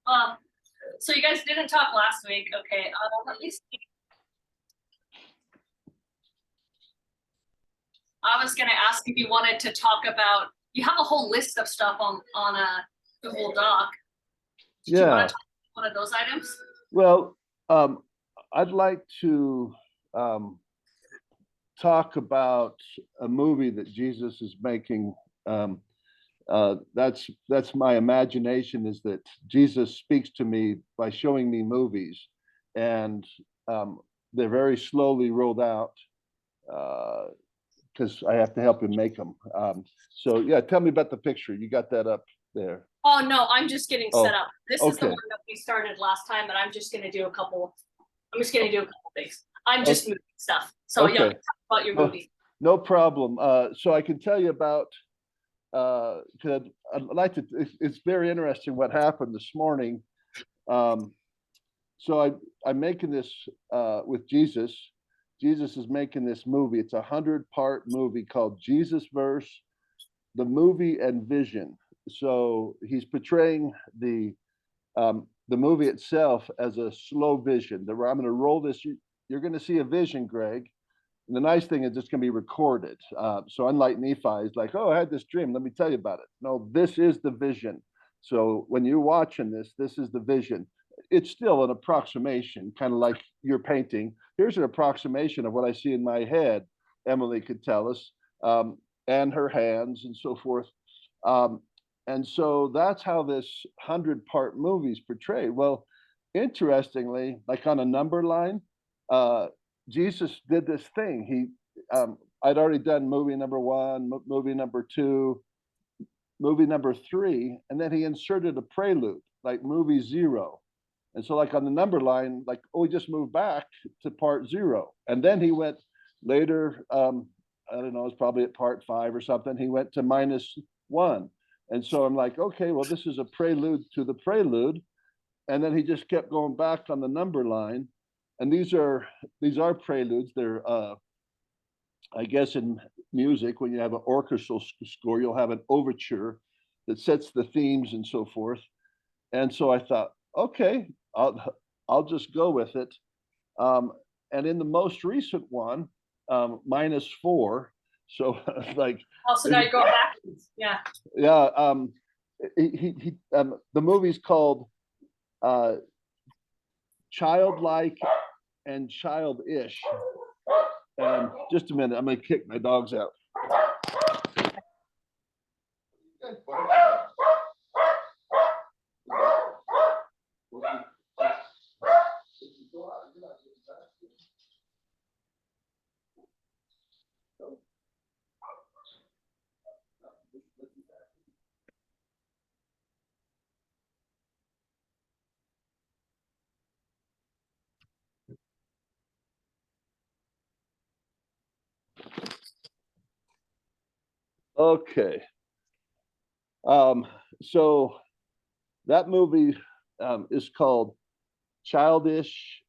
Um, so you guys didn't talk last week. Okay. Let me see. I was going to ask if you wanted to talk about, you have a whole list of stuff on a Google Doc. Did you want to talk about one of those items? Well, I'd like to talk about a movie that Jesus is making. That's my imagination, is that Jesus speaks to me by showing me movies, and they're very slowly rolled out because I have to help him make them. So yeah, tell me about the picture. You got that up there? Oh no, I'm just getting set up. This is the okay. one that we started last time, and I'm just going to do a couple. I'm just going to do a couple things. I'm just moving stuff. So yeah, talk about your movie. No problem. So I can tell you about. I'd like to. It's very interesting what happened this morning. So I'm making this with Jesus. Jesus is making this movie. It's a 100-part movie called Jesus Verse, the movie and vision. So he's portraying the movie itself as a slow vision. I'm going to roll this. You're going to see a vision, Greg. And the nice thing is it's going to be recorded. So unlike Nephi, he's like, oh, I had this dream. Let me tell you about it. No, this is the vision. So when you're watching this is the vision. It's still an approximation, kind of like you're painting. Here's an approximation of what I see in my head, Emily could tell us, and her hands and so forth. And so that's how this 100-part movie is portrayed. Well, interestingly, like on a number line, Jesus did this thing. I'd already done movie number 1, movie number 2, movie number 3, and then he inserted a prelude, like movie 0. And so like on the number line, like, oh, we just moved back to part 0. And then he went later, I don't know, it's probably at part 5 or something, he went to -1. And so I'm like, okay, well, this is a prelude to the prelude. And then he just kept going back on the number line. And these are preludes. They're I guess in music, when you have an orchestral score, you'll have an overture that sets the themes and so forth. And so I thought, okay, I'll just go with it. And in the most recent one, -4. So like, also now you go back. Yeah. Yeah. The movie's called Childlike and Childish. And just a minute, I'm gonna kick my dogs out. Okay. So that movie is called Childish,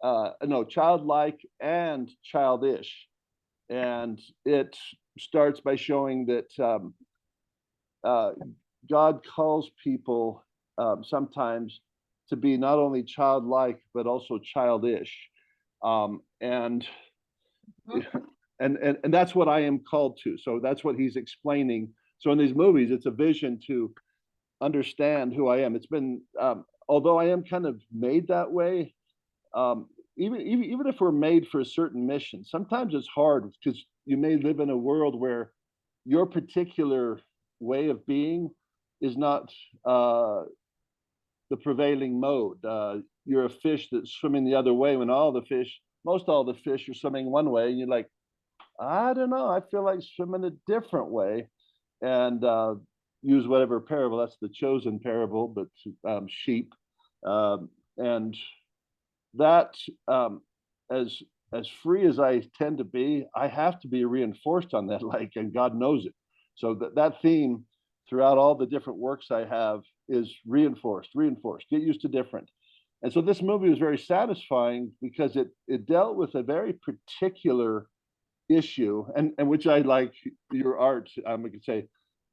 no, Childlike and Childish. And it starts by showing that God calls people sometimes to be not only childlike, but also childish. And and that's what I am called to. So that's what he's explaining. So in these movies, it's a vision to understand who I am. It's been, although I am kind of made that way, even if we're made for a certain mission, sometimes it's hard because you may live in a world where your particular way of being is not the prevailing mode. You're a fish that's swimming the other way when most all the fish are swimming one way, and you're like, I don't know, I feel like swimming a different way. And use whatever parable, that's the chosen parable, but sheep. And that, as free as I tend to be, I have to be reinforced on that, like, and God knows it. So that theme throughout all the different works I have is reinforced, get used to different. And so this movie was very satisfying because it dealt with a very particular issue, and which I like your art. I could say,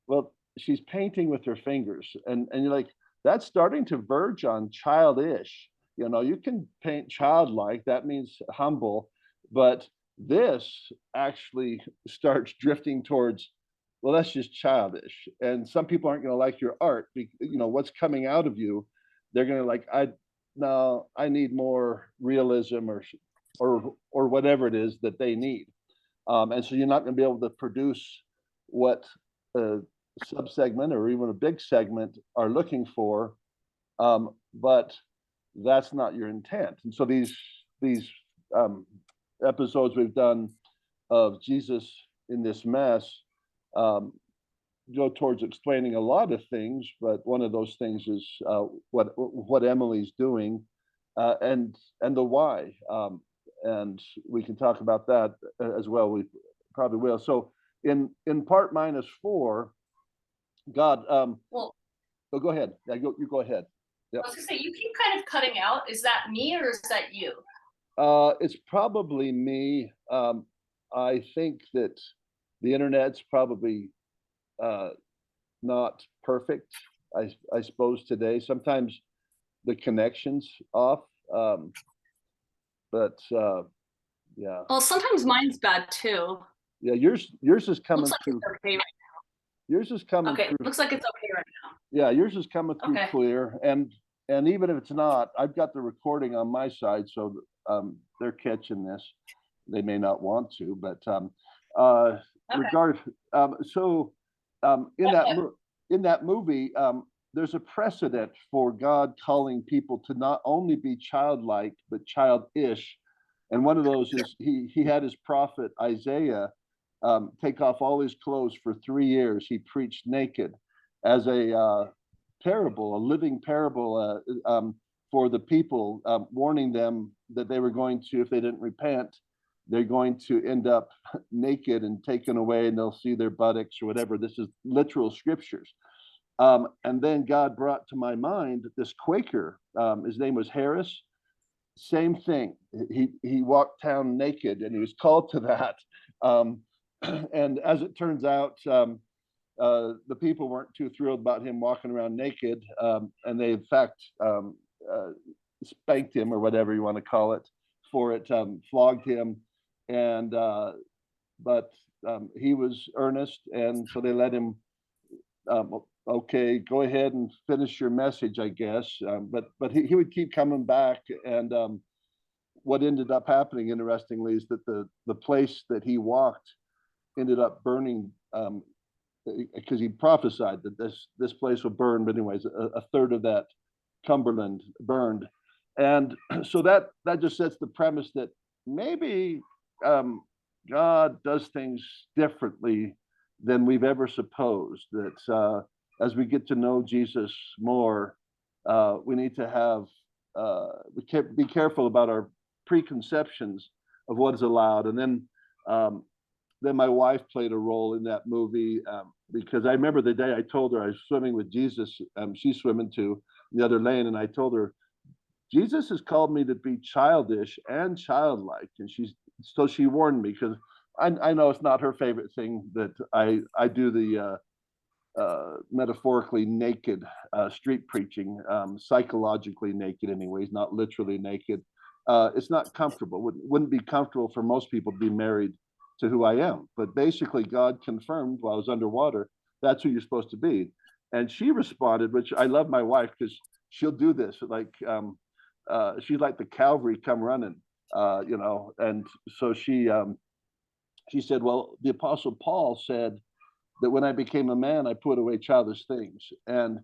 well, she's painting with her fingers, and you're like, that's starting to verge on childish. You know, you can paint childlike, that means humble, but this actually starts drifting towards, well, that's just childish. And some people aren't going to like your art, you know, what's coming out of you. They're going to like, no, I need more realism or whatever it is that they need. And so you're not going to be able to produce what a subsegment or even a big segment are looking for, but that's not your intent. And so these episodes we've done of Jesus in this mess go towards explaining a lot of things, but one of those things is what Emily's doing, and the why. And we can talk about that as well. We probably will. So in part -4, God. Well, oh, go ahead. Yeah, you go ahead. I was gonna say, you keep kind of cutting out. Is that me or is that you? It's probably me. I think that the internet's probably not perfect. I suppose today sometimes the connection's off. But yeah, Well, sometimes mine's bad too. yeah. Yours is coming Looks like through. it's okay right Yours is coming Okay, through. looks like it's okay right now. Yeah, yours is coming through Okay. clear, and even if it's not, I've got the recording on my side, so they're catching this. They may not want to, but Okay. regard. So in Yeah, in that movie, there's a precedent for God calling people to not only be childlike but childish, and one of those is he had his prophet Isaiah take off all his clothes for 3 years. He preached naked as a parable, a living parable for the people, warning them that they were going to, if they didn't repent, they're going to end up naked and taken away, and they'll see their buttocks or whatever. This is literal scriptures. And then God brought to my mind this Quaker. His name was Harris. Same thing. He walked town naked, and he was called to that. And as it turns out, the people weren't too thrilled about him walking around naked, and they in fact spanked him or whatever you want to call it for it, flogged him, and but he was earnest, and so they let him. Okay, go ahead and finish your message, I guess. But he would keep coming back, and what ended up happening, interestingly, is that the place that he walked ended up burning, because he prophesied that this place would burn. But anyways, a third of that Cumberland burned, and so that just sets the premise that maybe God does things differently than we've ever supposed. That as we get to know Jesus more, we need to have be careful about our preconceptions of what is allowed. And then my wife played a role in that movie, because I remember the day I told her I was swimming with Jesus. She's swimming too, in the other lane, and I told her, Jesus has called me to be childish and childlike, and she warned me, because I know it's not her favorite thing that I do the metaphorically naked street preaching, psychologically naked anyways, not literally naked. It's not comfortable. Wouldn't be comfortable for most people to be married to who I am. But basically, God confirmed while I was underwater, that's who you're supposed to be. And she responded, which I love my wife, because she'll do this. Like she's like the cavalry come running, you know. And so she said, well, the Apostle Paul said that when I became a man, I put away childish things. And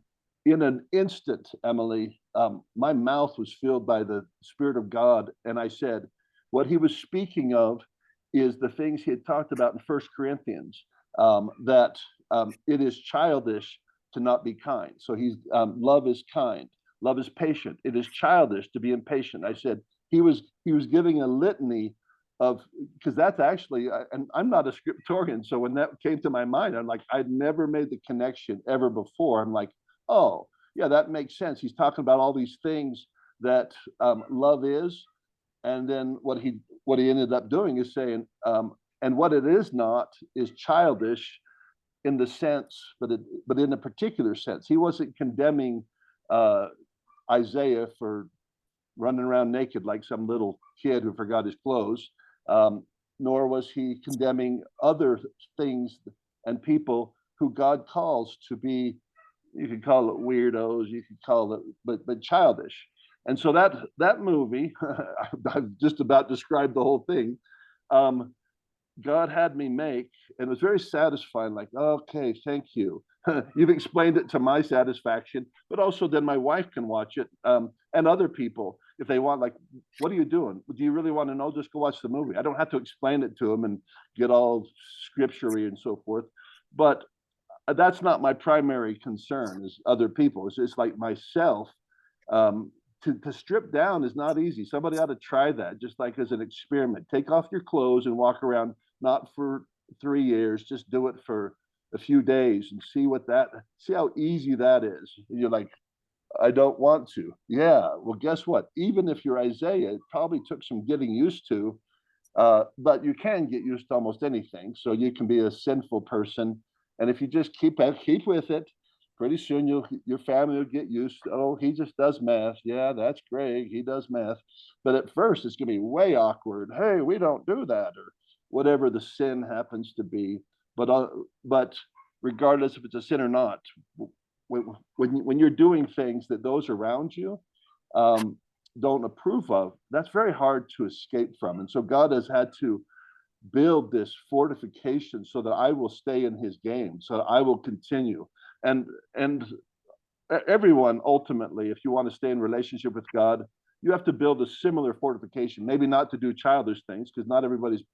in an instant, Emily, my mouth was filled by the Spirit of God. And I said, what he was speaking of is the things he had talked about in First Corinthians, that it is childish to not be kind. So love is kind, love is patient. It is childish to be impatient. I said he was giving a litany of, because that's actually, and I'm not a scriptorian, so when that came to my mind, I'm like, I'd never made the connection ever before. I'm like, oh yeah, that makes sense. He's talking about all these things that love is, and then what he ended up doing is saying, and what it is not is childish in the sense, but in a particular sense. He wasn't condemning uh, Isaiah for running around naked like some little kid who forgot his clothes, nor was he condemning other things and people who God calls to be, you could call it weirdos, you could call it, but childish. And so that movie, I've just about described the whole thing. God had me make, and it was very satisfying. Like, okay, thank you. You've explained it to my satisfaction, but also then my wife can watch it, and other people if they want. Like, what are you doing? Do you really want to know? Just go watch the movie. I don't have to explain it to them and get all scripturally and so forth. But that's not my primary concern. Is other people. It's like myself. To strip down is not easy. Somebody ought to try that, just like as an experiment. Take off your clothes and walk around, not for 3 years, just do it for a few days and see how easy that is. You're like, I don't want to. Yeah, well, guess what? Even if you're Isaiah, it probably took some getting used to, but you can get used to almost anything. So you can be a sinful person, and if you just keep with it, pretty soon your family will get used to, oh, he just does math. Yeah, that's great. He does math. But at first it's gonna be way awkward. Hey, we don't do that, or whatever the sin happens to be. But regardless if it's a sin or not, when you're doing things that those around you don't approve of, that's very hard to escape from. And so God has had to build this fortification so that I will stay in his game, so that I will continue. And everyone, ultimately, if you want to stay in relationship with God, you have to build a similar fortification. Maybe not to do childish things, because not everybody's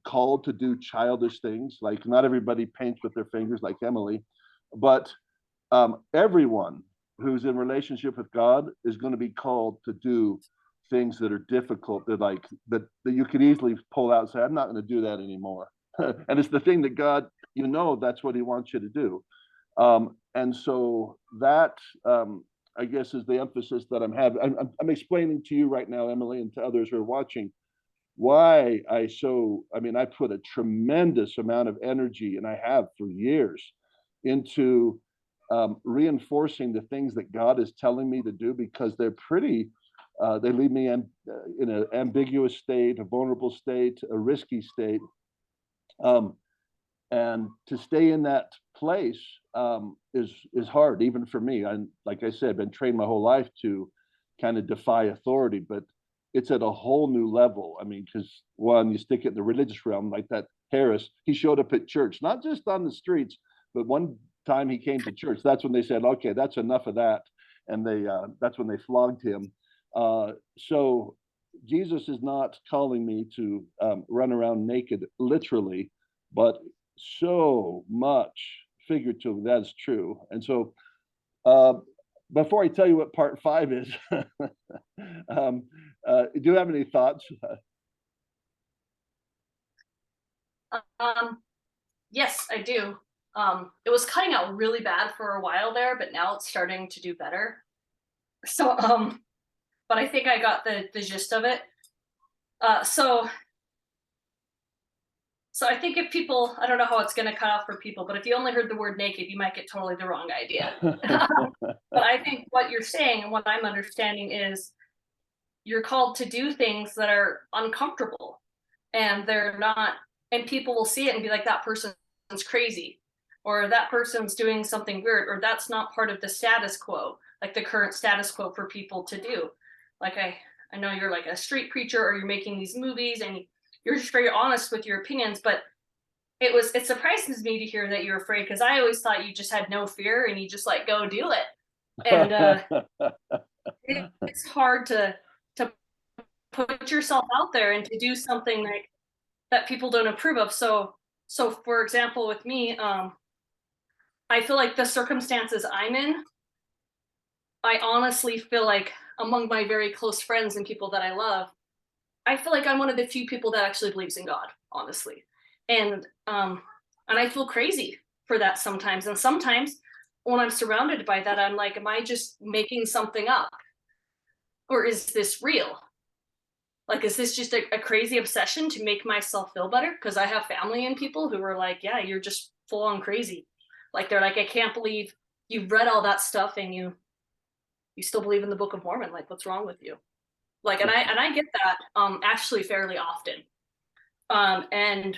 called to do childish things. Like, not everybody paints with their fingers like Emily, but everyone who's in relationship with God is going to be called to do things that are difficult, that you could easily pull out and say, I'm not going to do that anymore. And it's the thing that God, that's what he wants you to do. And so that, I guess, is the emphasis that I'm having. I'm explaining to you right now, Emily, and to others who are watching, why I put a tremendous amount of energy, and I have for years, into reinforcing the things that God is telling me to do, because they're they leave me in an ambiguous state, a vulnerable state, a risky state. And to stay in that place is hard, even for me. And like I said, I've been trained my whole life to kind of defy authority, but it's at a whole new level. I mean, because one, you stick it in the religious realm, like that Harris, he showed up at church, not just on the streets, but one time he came to church. That's when they said, okay, that's enough of that. And that's when they flogged him. So Jesus is not calling me to run around naked, literally, but so much figurative. That's true. And so before I tell you what part 5 is, do you have any thoughts? Yes, I do. It was cutting out really bad for a while there, but now it's starting to do better. So, but I think I got the gist of it. So I think if people, I don't know how it's going to cut off for people, but if you only heard the word naked, you might get totally the wrong idea. But I think what you're saying and what I'm understanding is you're called to do things that are uncomfortable, and they're not, and people will see it and be like, that person's crazy, or that person's doing something weird, or that's not part of the status quo, like the current status quo for people to do. Like I know you're like a street preacher, or you're making these movies and you're just very honest with your opinions, but it surprises me to hear that you're afraid, because I always thought you just had no fear and you just like go do it. And it's hard to put yourself out there and to do something like that people don't approve of. So for example, with me, I feel like the circumstances I'm in, I honestly feel like among my very close friends and people that I love, I feel like I'm one of the few people that actually believes in God, honestly. And I feel crazy for that sometimes. And sometimes when I'm surrounded by that, I'm like, am I just making something up? Or is this real? Like, is this just a crazy obsession to make myself feel better? Because I have family and people who are like, yeah, you're just full on crazy. Like, they're like, I can't believe you've read all that stuff and you you still believe in the Book of Mormon. Like, what's wrong with you? Like, and I get that actually fairly often. And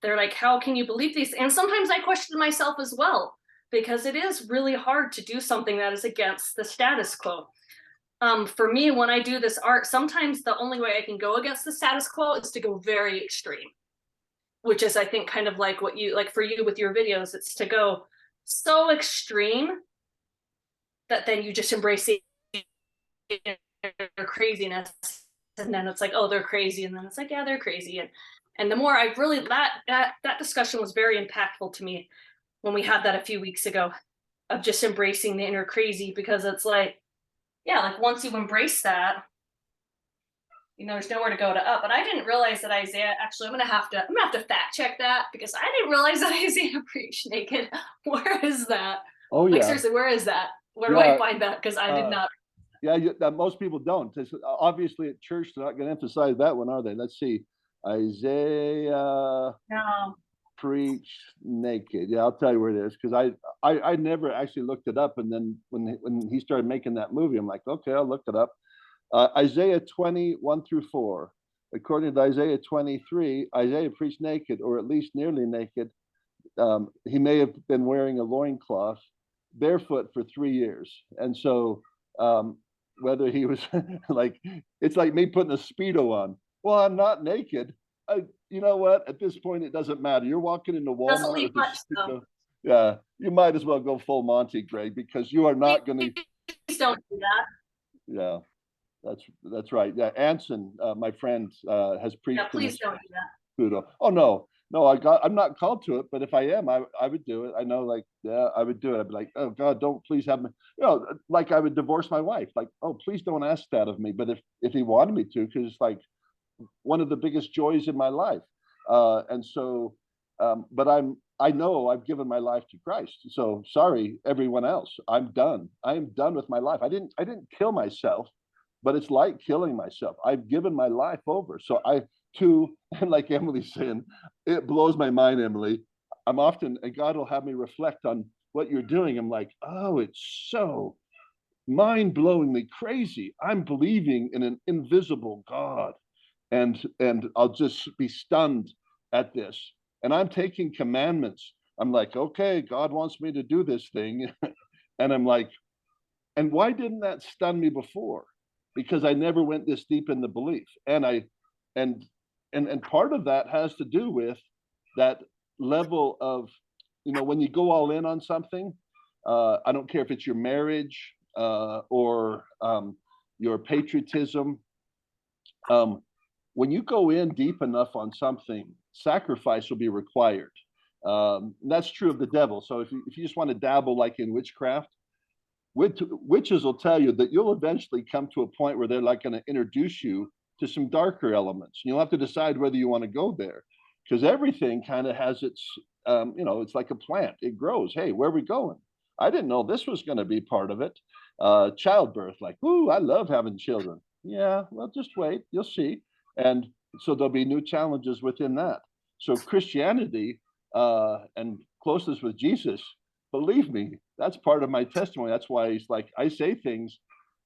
they're like, how can you believe these? And sometimes I question myself as well, because it is really hard to do something that is against the status quo. For me, when I do this art, sometimes the only way I can go against the status quo is to go very extreme, which is, I think, kind of like what you, like for you with your videos, it's to go so extreme that then you just embrace their craziness. And then it's like, oh, they're crazy. And then it's like, yeah, they're crazy. And the more I really, that discussion was very impactful to me when we had that a few weeks ago, of just embracing the inner crazy, because it's like, yeah, like once you embrace that, you know, there's nowhere to go to up. But I didn't realize that Isaiah, actually, I'm gonna have to fact check that, because I didn't realize that Isaiah preached naked. Where is that? Oh Like, yeah, seriously, where is that? Where do I find that? Because I did not. yeah. Most people don't. Obviously, at church, they're not going to emphasize that one, are they? Let's see, Isaiah No. preach naked. Yeah, I'll tell you where it is, because I never actually looked it up, and then when he started making that movie, I'm like, okay, I'll look it up. Isaiah 20:1-4. According to Isaiah 23, Isaiah preached naked, or at least nearly naked. He may have been wearing a loincloth, barefoot for 3 years. And so whether he was like, it's like me putting a Speedo on. Well, I'm not naked. You know what? At this point, it doesn't matter. You're walking into Doesn't Walmart leave with a much Speedo. though. Yeah, you might as well go full Monty, Greg, because you are not going to. Please don't do that. Yeah, that's right. Yeah, Anson, my friend, has preached Yeah, in please this don't do that. Pluto. Oh no, I'm not called to it, but if I am, I would do it. I know, like, yeah, I would do it. I'd be like, oh God, don't please have me. You know, like I would divorce my wife. Like, oh, please don't ask that of me. But if he wanted me to, because it's like one of the biggest joys in my life. And so, but I know I've given my life to Christ. So sorry, everyone else. I'm done. I am done with my life. I didn't kill myself, but it's like killing myself. I've given my life over. So and like Emily's saying, it blows my mind, Emily. I'm often, and God will have me reflect on what you're doing. I'm like, oh, it's so mind-blowingly crazy. I'm believing in an invisible God, and I'll just be stunned at this. And I'm taking commandments. I'm like, okay, God wants me to do this thing. And I'm like, and why didn't that stun me before? Because I never went this deep in the belief. And and part of that has to do with that level of, you know, when you go all in on something, I don't care if it's your marriage, or your patriotism. When you go in deep enough on something, sacrifice will be required. That's true of the devil. So if you just want to dabble like in witchcraft, witches will tell you that you'll eventually come to a point where they're like going to introduce you to some darker elements. You'll have to decide whether you want to go there, because everything kind of has its, you know, it's like a plant. It grows. Hey, where are we going? I didn't know this was going to be part of it. Childbirth, like, ooh, I love having children. Yeah, well, just wait, you'll see. And so there'll be new challenges within that. So Christianity, and closeness with Jesus, believe me, that's part of my testimony. That's why he's like, I say things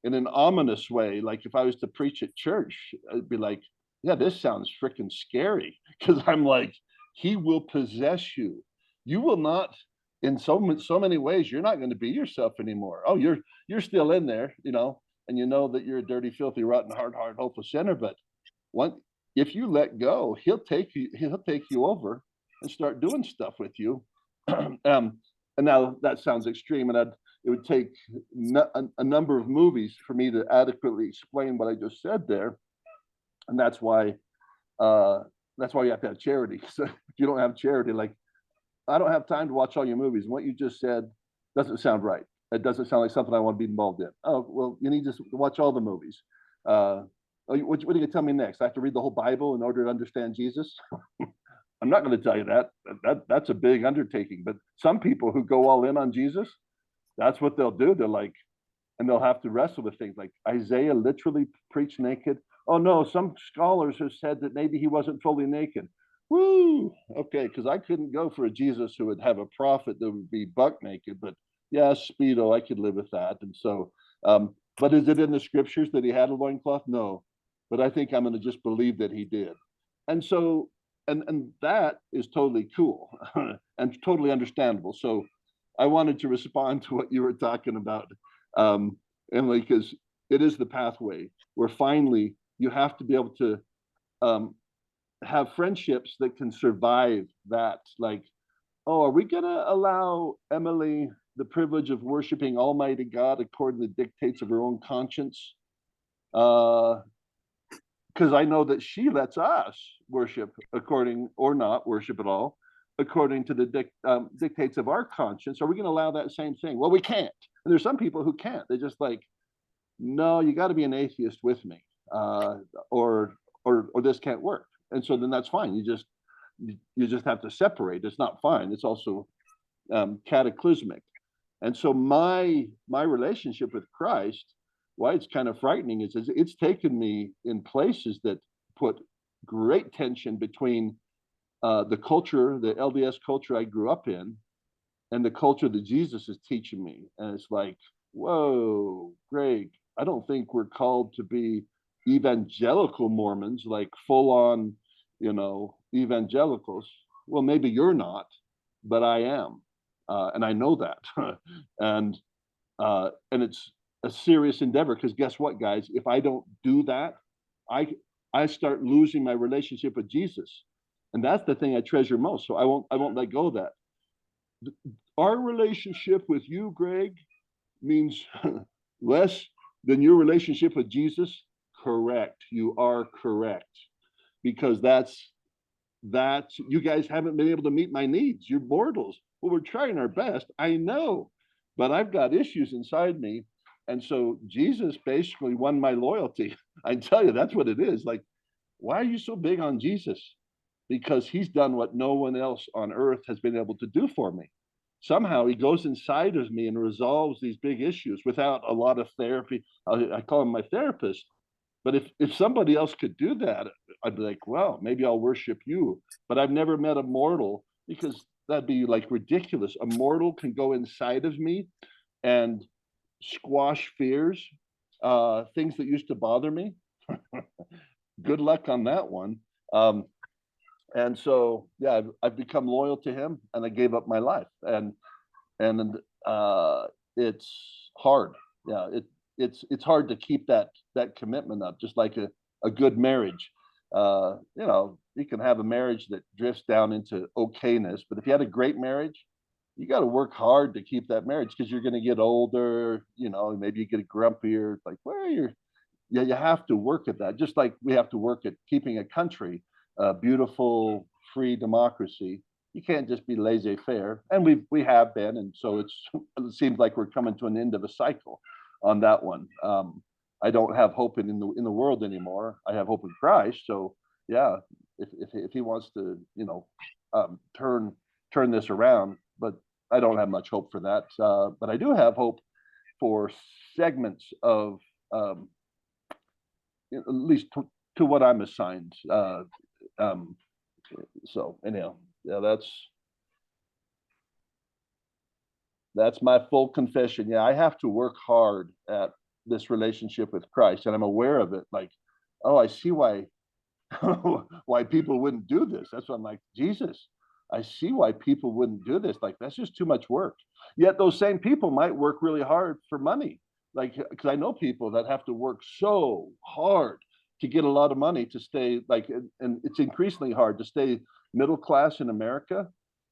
in an ominous way. Like if I was to preach at church, I'd be like, yeah, this sounds freaking scary. Because I'm like, he will possess you. You will not, in so many ways, you're not going to be yourself anymore. Oh, you're still in there, you know, and you know that you're a dirty, filthy, rotten, hard, hopeless sinner. But if you let go, he'll take you over and start doing stuff with you. And now that sounds extreme, and it would take a number of movies for me to adequately explain what I just said there. And that's why you have to have charity. So if you don't have charity, like, I don't have time to watch all your movies. And what you just said doesn't sound right. It doesn't sound like something I want to be involved in. Oh, well, you need to watch all the movies. What are you going to tell me next? I have to read the whole Bible in order to understand Jesus? I'm not going to tell you that. That's a big undertaking. But some people who go all in on Jesus, that's what they'll do. They're like, and they'll have to wrestle with things like Isaiah literally preached naked. Oh no, some scholars have said that maybe he wasn't fully naked. Woo! Okay, because I couldn't go for a Jesus who would have a prophet that would be buck naked, but Yeah, Speedo, I could live with that. And so, but is it in the scriptures that he had a loincloth? No. But I think I'm going to just believe that he did. And so, and that is totally cool and totally understandable. So I wanted to respond to what you were talking about, Emily, because it is the pathway where finally you have to be able to um, have friendships that can survive that. Like, oh, are we going to allow Emily the privilege of worshiping Almighty God according to the dictates of her own conscience? Because I know that she lets us worship according, or not worship at all, according to the dictates of our conscience. Are we going to allow that same thing? Well, we can't. And there's some people who can't. They're just like, no, you got to be an atheist with me, uh, or or this can't work. And so then that's fine. You just have to separate. It's not fine. It's also cataclysmic. And so my relationship with Christ, why it's kind of frightening is it's taken me in places that put great tension between the culture, the LDS culture I grew up in, and the culture that Jesus is teaching me. And it's like, whoa, Greg, I don't think we're called to be evangelical Mormons, like full on, evangelicals. Well, maybe you're not, but I am. And I know that. And it's a serious endeavor because guess what, guys? If I don't do that, I I start losing my relationship with Jesus. And that's the thing I treasure most. So I won't let go of that. Our relationship with you, Greg, means less than your relationship with Jesus. Correct. You are correct. Because that's you guys haven't been able to meet my needs. You're mortals. Well, we're trying our best. I know, but I've got issues inside me. And so Jesus basically won my loyalty. I tell you, that's what it is. Like, why are you so big on Jesus? Because he's done what no one else on earth has been able to do for me. Somehow he goes inside of me and resolves these big issues without a lot of therapy. I call him my therapist. But if somebody else could do that, I'd be like, well, maybe I'll worship you. But I've never met a mortal because that'd be like ridiculous. A mortal can go inside of me and squash fears, things that used to bother me. Good luck on that one. Um, and so, yeah, I've become loyal to him, and I gave up my life, and it's hard. Yeah, it's hard to keep that commitment up, just like a good marriage. You can have a marriage that drifts down into okayness, but if you had a great marriage, you got to work hard to keep that marriage because you're going to get older. Maybe you get grumpier. Like, well, yeah, you have to work at that, just like we have to work at keeping a country a beautiful, free democracy. You can't just be laissez-faire, and we have been, and so it seems like we're coming to an end of a cycle on that one. I don't have hope in the world anymore. I have hope in Christ. So yeah, if he wants to, turn this around, but I don't have much hope for that. But I do have hope for segments of at least to what I'm assigned. Um, so anyhow, yeah, that's my full confession. Yeah, I have to work hard at this relationship with Christ, and I'm aware of it. Like, oh, I see why why people wouldn't do this. That's what I'm like, Jesus. I see why people wouldn't do this. Like, that's just too much work. Yet those same people might work really hard for money. Like, because I know people that have to work so hard to get a lot of money to stay like, and it's increasingly hard to stay middle class in America.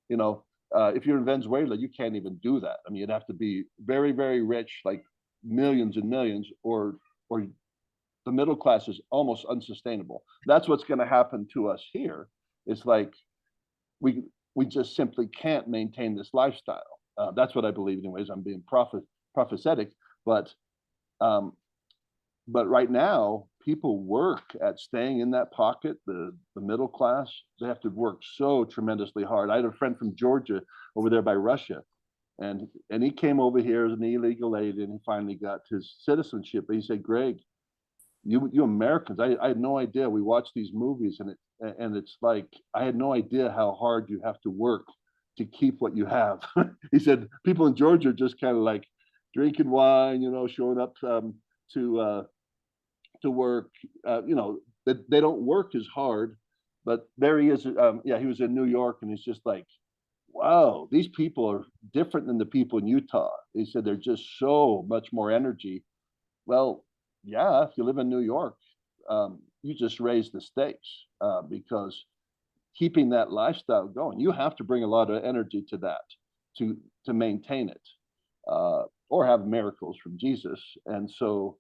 You know, if you're in Venezuela, you can't even do that. I mean, you'd have to be very, very rich, like millions and millions, or the middle class is almost unsustainable. That's what's going to happen to us here. It's like we we just simply can't maintain this lifestyle. That's what I believe, anyways. I'm being prophetic, but um, but right now, people work at staying in that pocket. The middle class, they have to work so tremendously hard. I had a friend from Georgia over there by Russia, and he came over here as an illegal alien. He finally got his citizenship. But he said, Greg, you Americans, I had no idea. We watch these movies, and it's like I had no idea how hard you have to work to keep what you have. He said people in Georgia are just kind of like drinking wine, you know, showing up to work. You know, they don't work as hard. But there he is. Yeah, he was in New York, and he's just like, wow, these people are different than the people in Utah. He said they're just so much more energy. Well, yeah, if you live in New York, you just raise the stakes because keeping that lifestyle going, you have to bring a lot of energy to that to maintain it or have miracles from Jesus. And so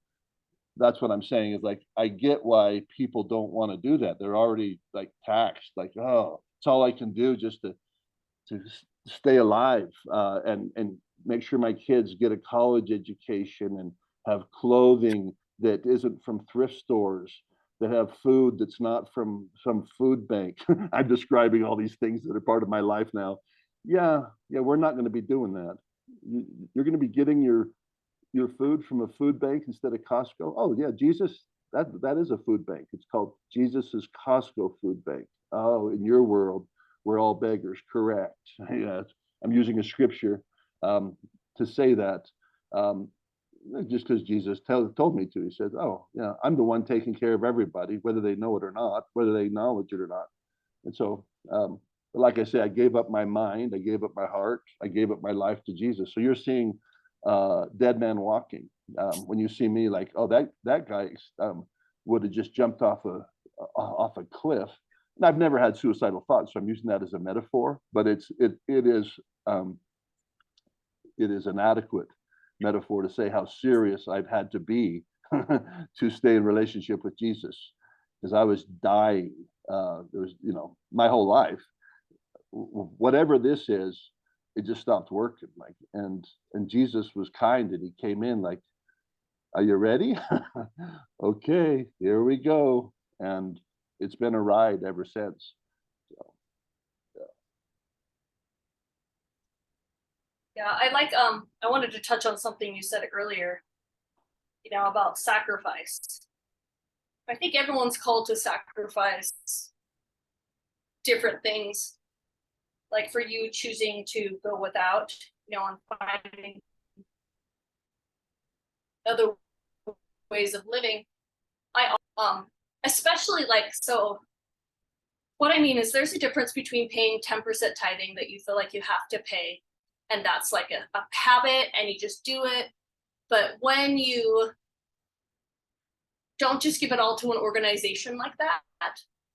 that's what I'm saying is like, I get why people don't want to do that. They're already like taxed, like, oh, it's all I can do just to stay alive and make sure my kids get a college education and have clothing that isn't from thrift stores, that have food that's not from some food bank. I'm describing all these things that are part of my life now. Yeah, we're not going to be doing that. You're going to be getting your food from a food bank instead of Costco. Oh yeah, Jesus, that is a food bank. It's called Jesus's Costco food bank. Oh, in your world, we're all beggars. Correct. Yeah, I'm using a scripture to say that. Just because Jesus told me to. He said, oh, yeah, I'm the one taking care of everybody, whether they know it or not, whether they acknowledge it or not. And so, like I say, I gave up my mind, I gave up my heart, I gave up my life to Jesus. So you're seeing dead man walking. When you see me, like, oh, that guy would have just jumped off a cliff. And I've never had suicidal thoughts, so I'm using that as a metaphor. But it is an adequate metaphor to say how serious I've had to be to stay in relationship with Jesus, because I was dying. There was, my whole life, whatever this is, it just stopped working. Like, and Jesus was kind, and he came in like, are you ready? Okay, here we go. And it's been a ride ever since. So, Yeah, I wanted to touch on something you said earlier, about sacrifice. I think everyone's called to sacrifice different things. Like for you choosing to go without, and finding other ways of living. I especially so what I mean is there's a difference between paying 10% tithing that you feel like you have to pay, and that's like a habit and you just do it. But when you don't just give it all to an organization like that,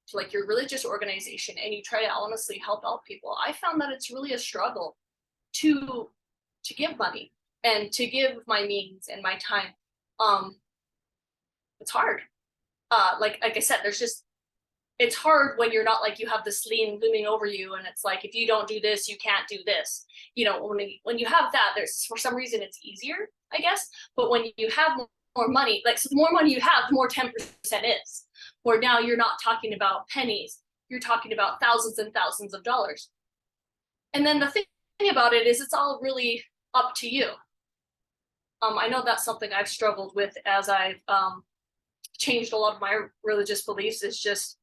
to like your religious organization, and you try to honestly help out people, I found that it's really a struggle to give money and to give my means and my time. It's hard. Like I said, it's hard when you're not like, you have this lien looming over you, and it's like, if you don't do this, you can't do this. When you have that, there's, for some reason, it's easier, I guess. But when you have more money, like, so the more money you have, the more 10% is. Where now you're not talking about pennies, you're talking about thousands and thousands of dollars. And then the thing about it is, it's all really up to you. I know that's something I've struggled with as I've changed a lot of my religious beliefs. Is just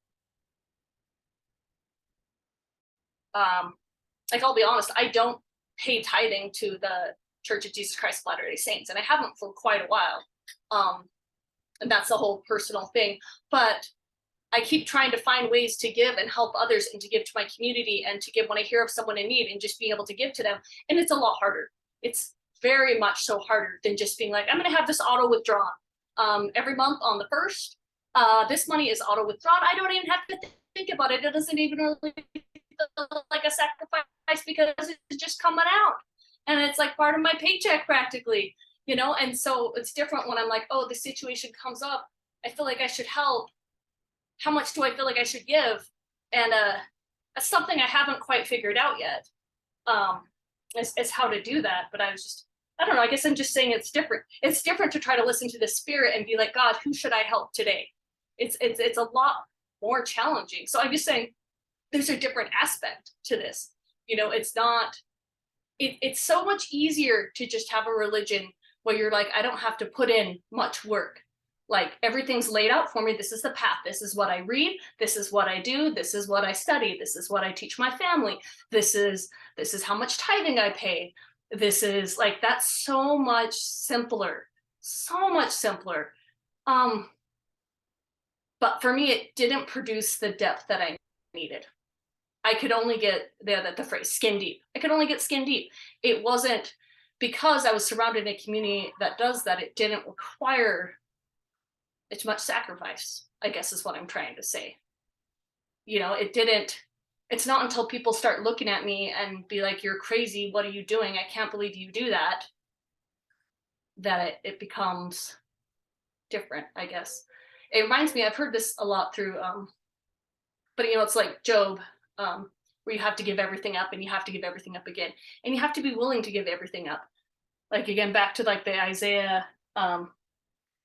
like, I'll be honest, I don't pay tithing to the Church of Jesus Christ of Latter-day Saints, and I haven't for quite a while. And that's a whole personal thing. But I keep trying to find ways to give and help others, and to give to my community, and to give when I hear of someone in need, and just being able to give to them. And it's a lot harder. It's very much so harder than just being like, I'm going to have this auto withdrawn every month on the 1st. This money is auto withdrawn. I don't even have to think about it. It doesn't even really feel like a sacrifice, because it's just coming out, and it's like part of my paycheck practically, And so it's different when I'm like, oh, the situation comes up, I feel like I should help. How much do I feel like I should give? And that's something I haven't quite figured out yet, is how to do that. But I don't know, I guess I'm just saying it's different. It's different to try to listen to the Spirit and be like, God, who should I help today? It's a lot more challenging. So I'm just saying there's a different aspect to this. It's not, it's so much easier to just have a religion where you're like, I don't have to put in much work. Like everything's laid out for me. This is the path. This is what I read. This is what I do. This is what I study. This is what I teach my family. This is how much tithing I pay. This is like, that's so much simpler, so much simpler. But for me, it didn't produce the depth that I needed. I could only get the phrase skin deep. I could only get skin deep. It wasn't because I was surrounded in a community that does that. It didn't require as much sacrifice, I guess is what I'm trying to say. You know, it's not until people start looking at me and be like, you're crazy. What are you doing? I can't believe you do that. That it becomes different, I guess. It reminds me, I've heard this a lot through, but you know, it's like Job, where you have to give everything up and you have to give everything up again. And you have to be willing to give everything up. Like, again, back to like the Isaiah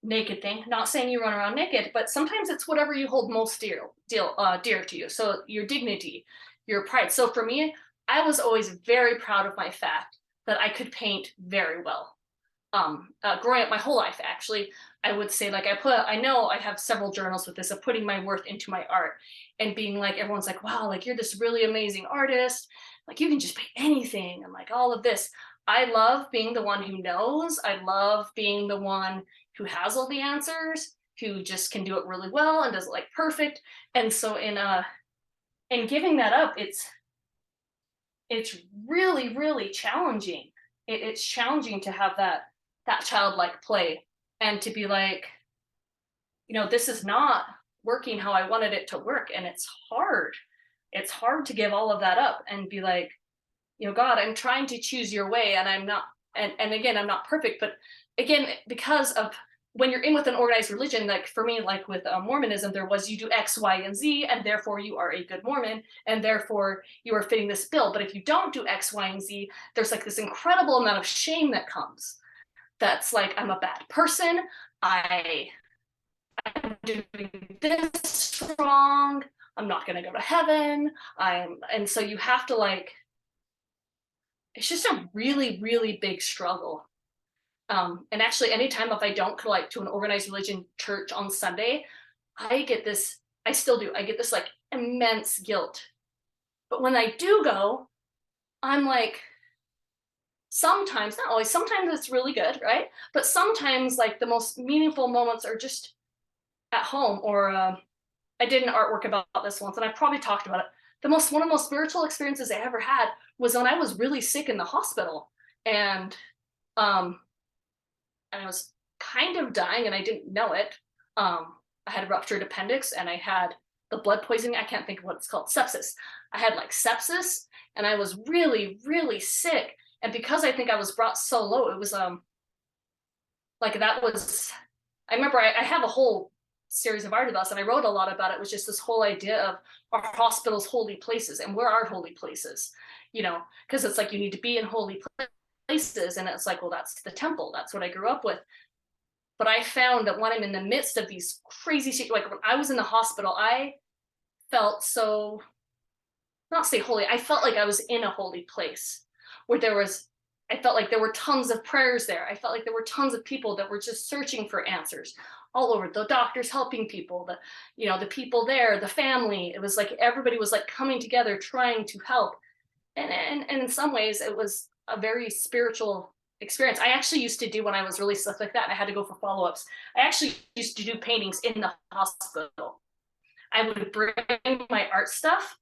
naked thing, not saying you run around naked, but sometimes it's whatever you hold most dear to you. So your dignity, your pride. So for me, I was always very proud of my fact that I could paint very well. Growing up my whole life, actually, I would say, like, I know I have several journals with this of putting my worth into my art and being like, everyone's like, wow, like you're this really amazing artist. Like you can just paint anything. And like all of this. I love being the one who knows. I love being the one who has all the answers, who just can do it really well and does it like perfect. And so in giving that up, it's really, really challenging. It's challenging to have that childlike play and to be like, you know, this is not working how I wanted it to work. And it's hard. It's hard to give all of that up and be like, you know, God, I'm trying to choose your way and I'm not, and again, I'm not perfect, but again, because of when you're in with an organized religion, like for me, like with Mormonism, there was you do X, Y, and Z, and therefore you are a good Mormon, and therefore you are fitting this bill. But if you don't do X, Y, and Z, there's like this incredible amount of shame that comes. That's like, I'm a bad person. I'm doing this wrong. I'm not going to go to heaven. And so you have to like, it's just a really, really big struggle. And actually, anytime if I don't go like to an organized religion church on Sunday, I still do. I get this like immense guilt. But when I do go, I'm like, sometimes, not always, sometimes it's really good, right? But sometimes like the most meaningful moments are just at home. Or I did an artwork about this once, and I probably talked about it. One of the most spiritual experiences I ever had was when I was really sick in the hospital, and I was kind of dying and I didn't know it. I had a ruptured appendix and I had the blood poisoning. I can't think of what it's called, sepsis. I had like sepsis and I was really, really sick. And because I think I was brought so low, it was like that was, I remember I have a whole series of art about this and I wrote a lot about it. It was just this whole idea of our hospitals holy places, and where are holy places, you know, because it's like you need to be in holy places, and it's like, well, that's the temple, that's what I grew up with. But I found that when I'm in the midst of these crazy shit, like when I was in the hospital, I felt so, not say holy, I felt like I was in a holy place where I felt like there were tons of prayers there. I felt like there were tons of people that were just searching for answers all over. The doctors helping people, the people there, the family. It was like everybody was like coming together trying to help. And in some ways it was a very spiritual experience. I actually used to do, when I was really sick like that and I had to go for follow-ups, I actually used to do paintings in the hospital. I would bring my art stuff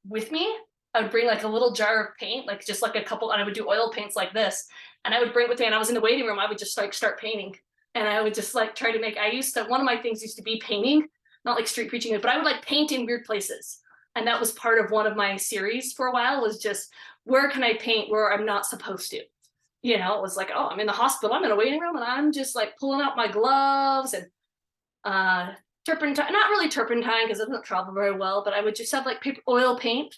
with me. I would bring like a little jar of paint, like just like a couple, and I would do oil paints like this. And I would bring it with me, and I was in the waiting room, I would just like start painting. And I would just like try to make, one of my things used to be painting, not like street preaching, but I would like paint in weird places. And that was part of one of my series for a while, was just, where can I paint where I'm not supposed to? You know, it was like, oh, I'm in the hospital, I'm in a waiting room, and I'm just like pulling out my gloves and turpentine, not really turpentine because it doesn't travel very well, but I would just have like paper oil paint,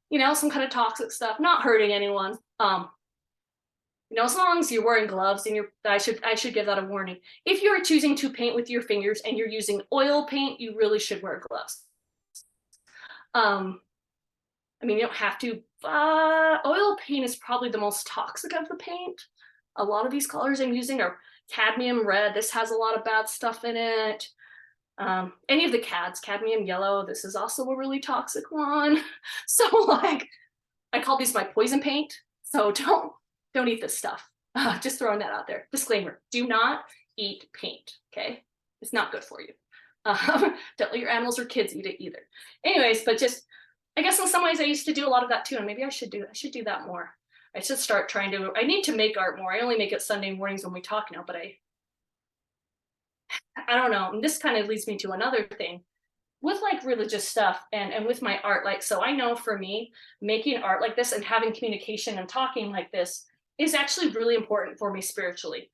you know, some kind of toxic stuff, not hurting anyone. You know, as long as you're wearing gloves, and I should give that a warning. If you are choosing to paint with your fingers and you're using oil paint, you really should wear gloves. I mean, you don't have to. Oil paint is probably the most toxic of the paint. A lot of these colors I'm using are Cadmium red, this has a lot of bad stuff in it. Any of the cads, cadmium yellow, this is also a really toxic one. So like, I call these my poison paint. So don't eat this stuff. Just throwing that out there. Disclaimer: do not eat paint. Okay, it's not good for you. Don't let your animals or kids eat it either. Anyways, but just, I guess in some ways I used to do a lot of that too, and maybe I should do that more. I should start trying to. I need to make art more. I only make it Sunday mornings when we talk now, but I don't know. And this kind of leads me to another thing with like religious stuff and with my art. Like, so I know for me, making art like this and having communication and talking like this is actually really important for me spiritually.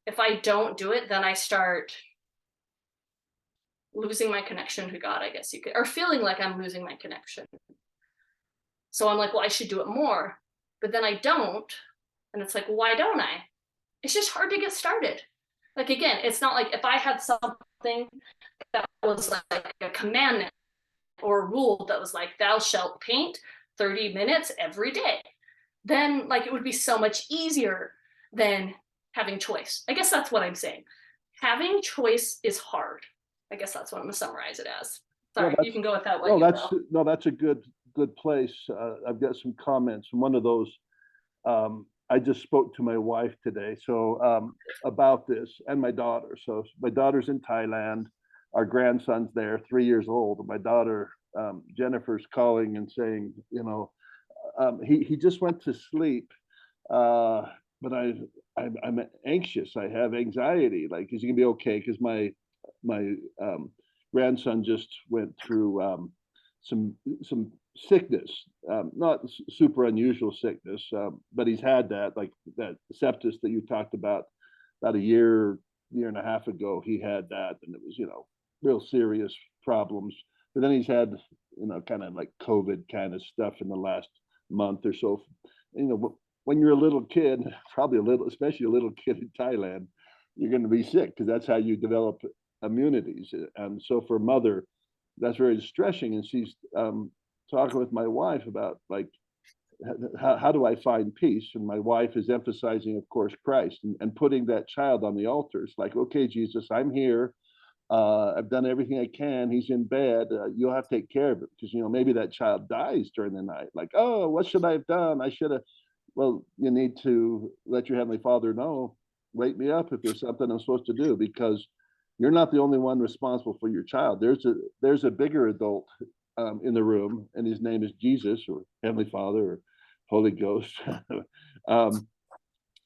If I don't do it, then I start losing my connection to God, I guess you could, or feeling like I'm losing my connection. So I'm like, well, I should do it more, but then I don't. And it's like, well, why don't I? It's just hard to get started. Like, again, it's not like if I had something that was like a commandment or a rule that was like, thou shalt paint 30 minutes every day, then like it would be so much easier than having choice. I guess that's what I'm saying. Having choice is hard. I guess that's what I'm gonna summarize it as. No, Sorry, you can go with that way. no, that's a good place. I've got some comments. One of those, I just spoke to my wife today, so about this, and my daughter. So my daughter's in Thailand. Our grandson's there, 3 years old. My daughter Jennifer's calling and saying, you know, he just went to sleep, but I'm anxious. I have anxiety. Like, is he gonna be okay? Because my grandson just went through some sickness, not super unusual sickness, but he's had that, like that sepsis that you talked about a year and a half ago. He had that, and it was, you know, real serious problems. But then he's had, you know, kind of like COVID kind of stuff in the last month or so. You know, when you're a little kid, probably a little, especially a little kid in Thailand, you're going to be sick because that's how you develop immunities. And so for a mother, that's very distressing. And she's talking with my wife about like, how do I find peace? And my wife is emphasizing, of course, Christ and putting that child on the altar. It's like, okay, Jesus, I'm here. I've done everything I can. He's in bed. You'll have to take care of it because, you know, maybe that child dies during the night. Like, oh, what should I have done? I should have. Well, you need to let your Heavenly Father know, wake me up if there's something I'm supposed to do, because you're not the only one responsible for your child. There's a bigger adult in the room, and his name is Jesus or Heavenly Father or Holy Ghost. um,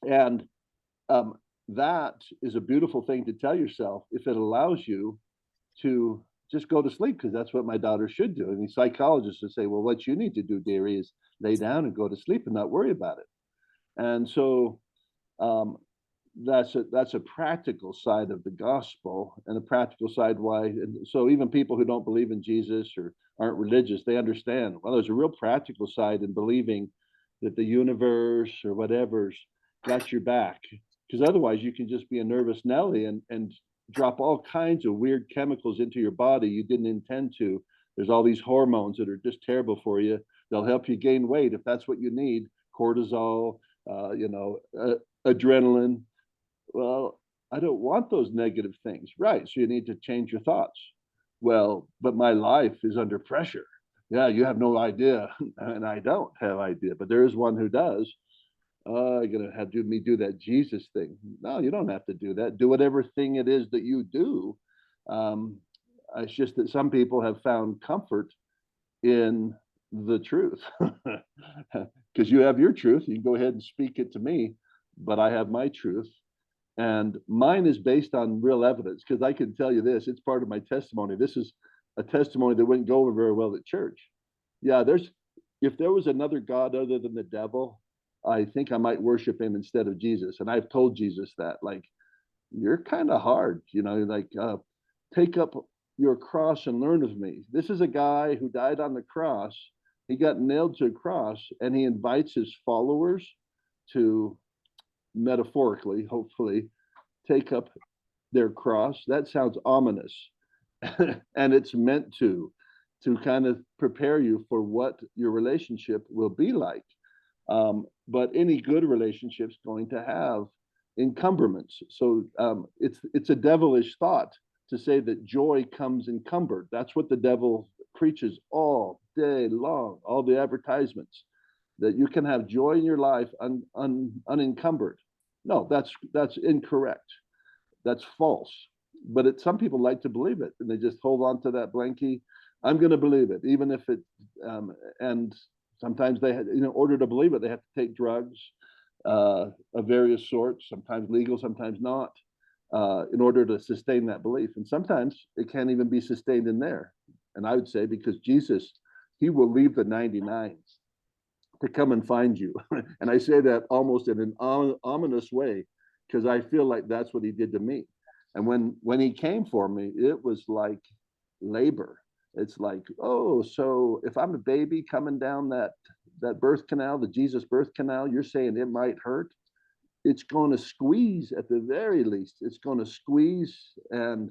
and that is a beautiful thing to tell yourself if it allows you to just go to sleep, because that's what my daughter should do. And the psychologists would say, well, what you need to do, dearie, is lay down and go to sleep and not worry about it. And so um, that's a practical side of the gospel, and a practical side why. And so even people who don't believe in Jesus or aren't religious, they understand, well, there's a real practical side in believing that the universe or whatever's got your back, because otherwise you can just be a nervous Nelly and drop all kinds of weird chemicals into your body you didn't intend to. There's all these hormones that are just terrible for you. They'll help you gain weight if that's what you need. Cortisol, adrenaline. Well, I don't want those negative things. Right. So you need to change your thoughts. Well, but my life is under pressure. Yeah, you have no idea. And I don't have idea, but there is one who does. You're gonna have to do that Jesus thing. No, you don't have to do that. Do whatever thing it is that you do. Um, it's just that some people have found comfort in the truth. Because you have your truth, you can go ahead and speak it to me, but I have my truth. And mine is based on real evidence, because I can tell you this, it's part of my testimony. This is a testimony that wouldn't go over very well at church. Yeah, if there was another God other than the devil, I think I might worship him instead of Jesus. And I've told Jesus that, like, you're kind of hard, you know, like, take up your cross and learn of me. This is a guy who died on the cross. He got nailed to a cross, and he invites his followers to, metaphorically, hopefully, take up their cross. That sounds ominous. And it's meant to kind of prepare you for what your relationship will be like. But any good relationship's going to have encumberments. So it's a devilish thought to say that joy comes encumbered. That's what the devil preaches all day long, all the advertisements, that you can have joy in your life unencumbered. No, that's incorrect. That's false. But some people like to believe it, and they just hold on to that blankie. I'm going to believe it, even if it. And sometimes they, in order to believe it, they have to take drugs of various sorts, sometimes legal, sometimes not, in order to sustain that belief. And sometimes it can't even be sustained in there. And I would say because Jesus, he will leave the 99 to come and find you. And I say that almost in an ominous way, because I feel like that's what he did to me. And when he came for me, it was like labor. It's like, oh, so if I'm a baby coming down that birth canal, the Jesus birth canal, you're saying it might hurt? It's going to squeeze at the very least. It's going to squeeze. And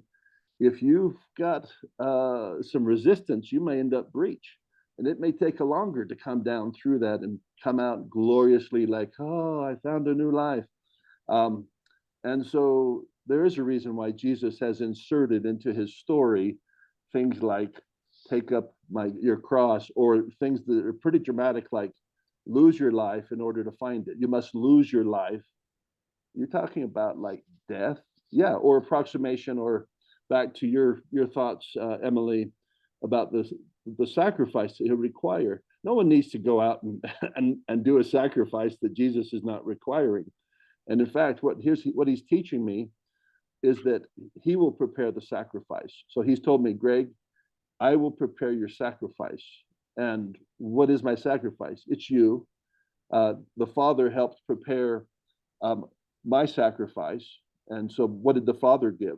if you've got some resistance, you may end up breech. And it may take a longer to come down through that and come out gloriously like, oh, I found a new life. And so there is a reason why Jesus has inserted into his story things like take up your cross, or things that are pretty dramatic, like lose your life in order to find it. You must lose your life. You're talking about like death, yeah, or approximation, or back to your thoughts, Emily, about the sacrifice that he'll require. No one needs to go out and do a sacrifice that Jesus is not requiring. And in fact, what he's teaching me is that he will prepare the sacrifice. So he's told me, Greg, I will prepare your sacrifice. And what is my sacrifice? It's you. The Father helped prepare my sacrifice. And so what did the Father give?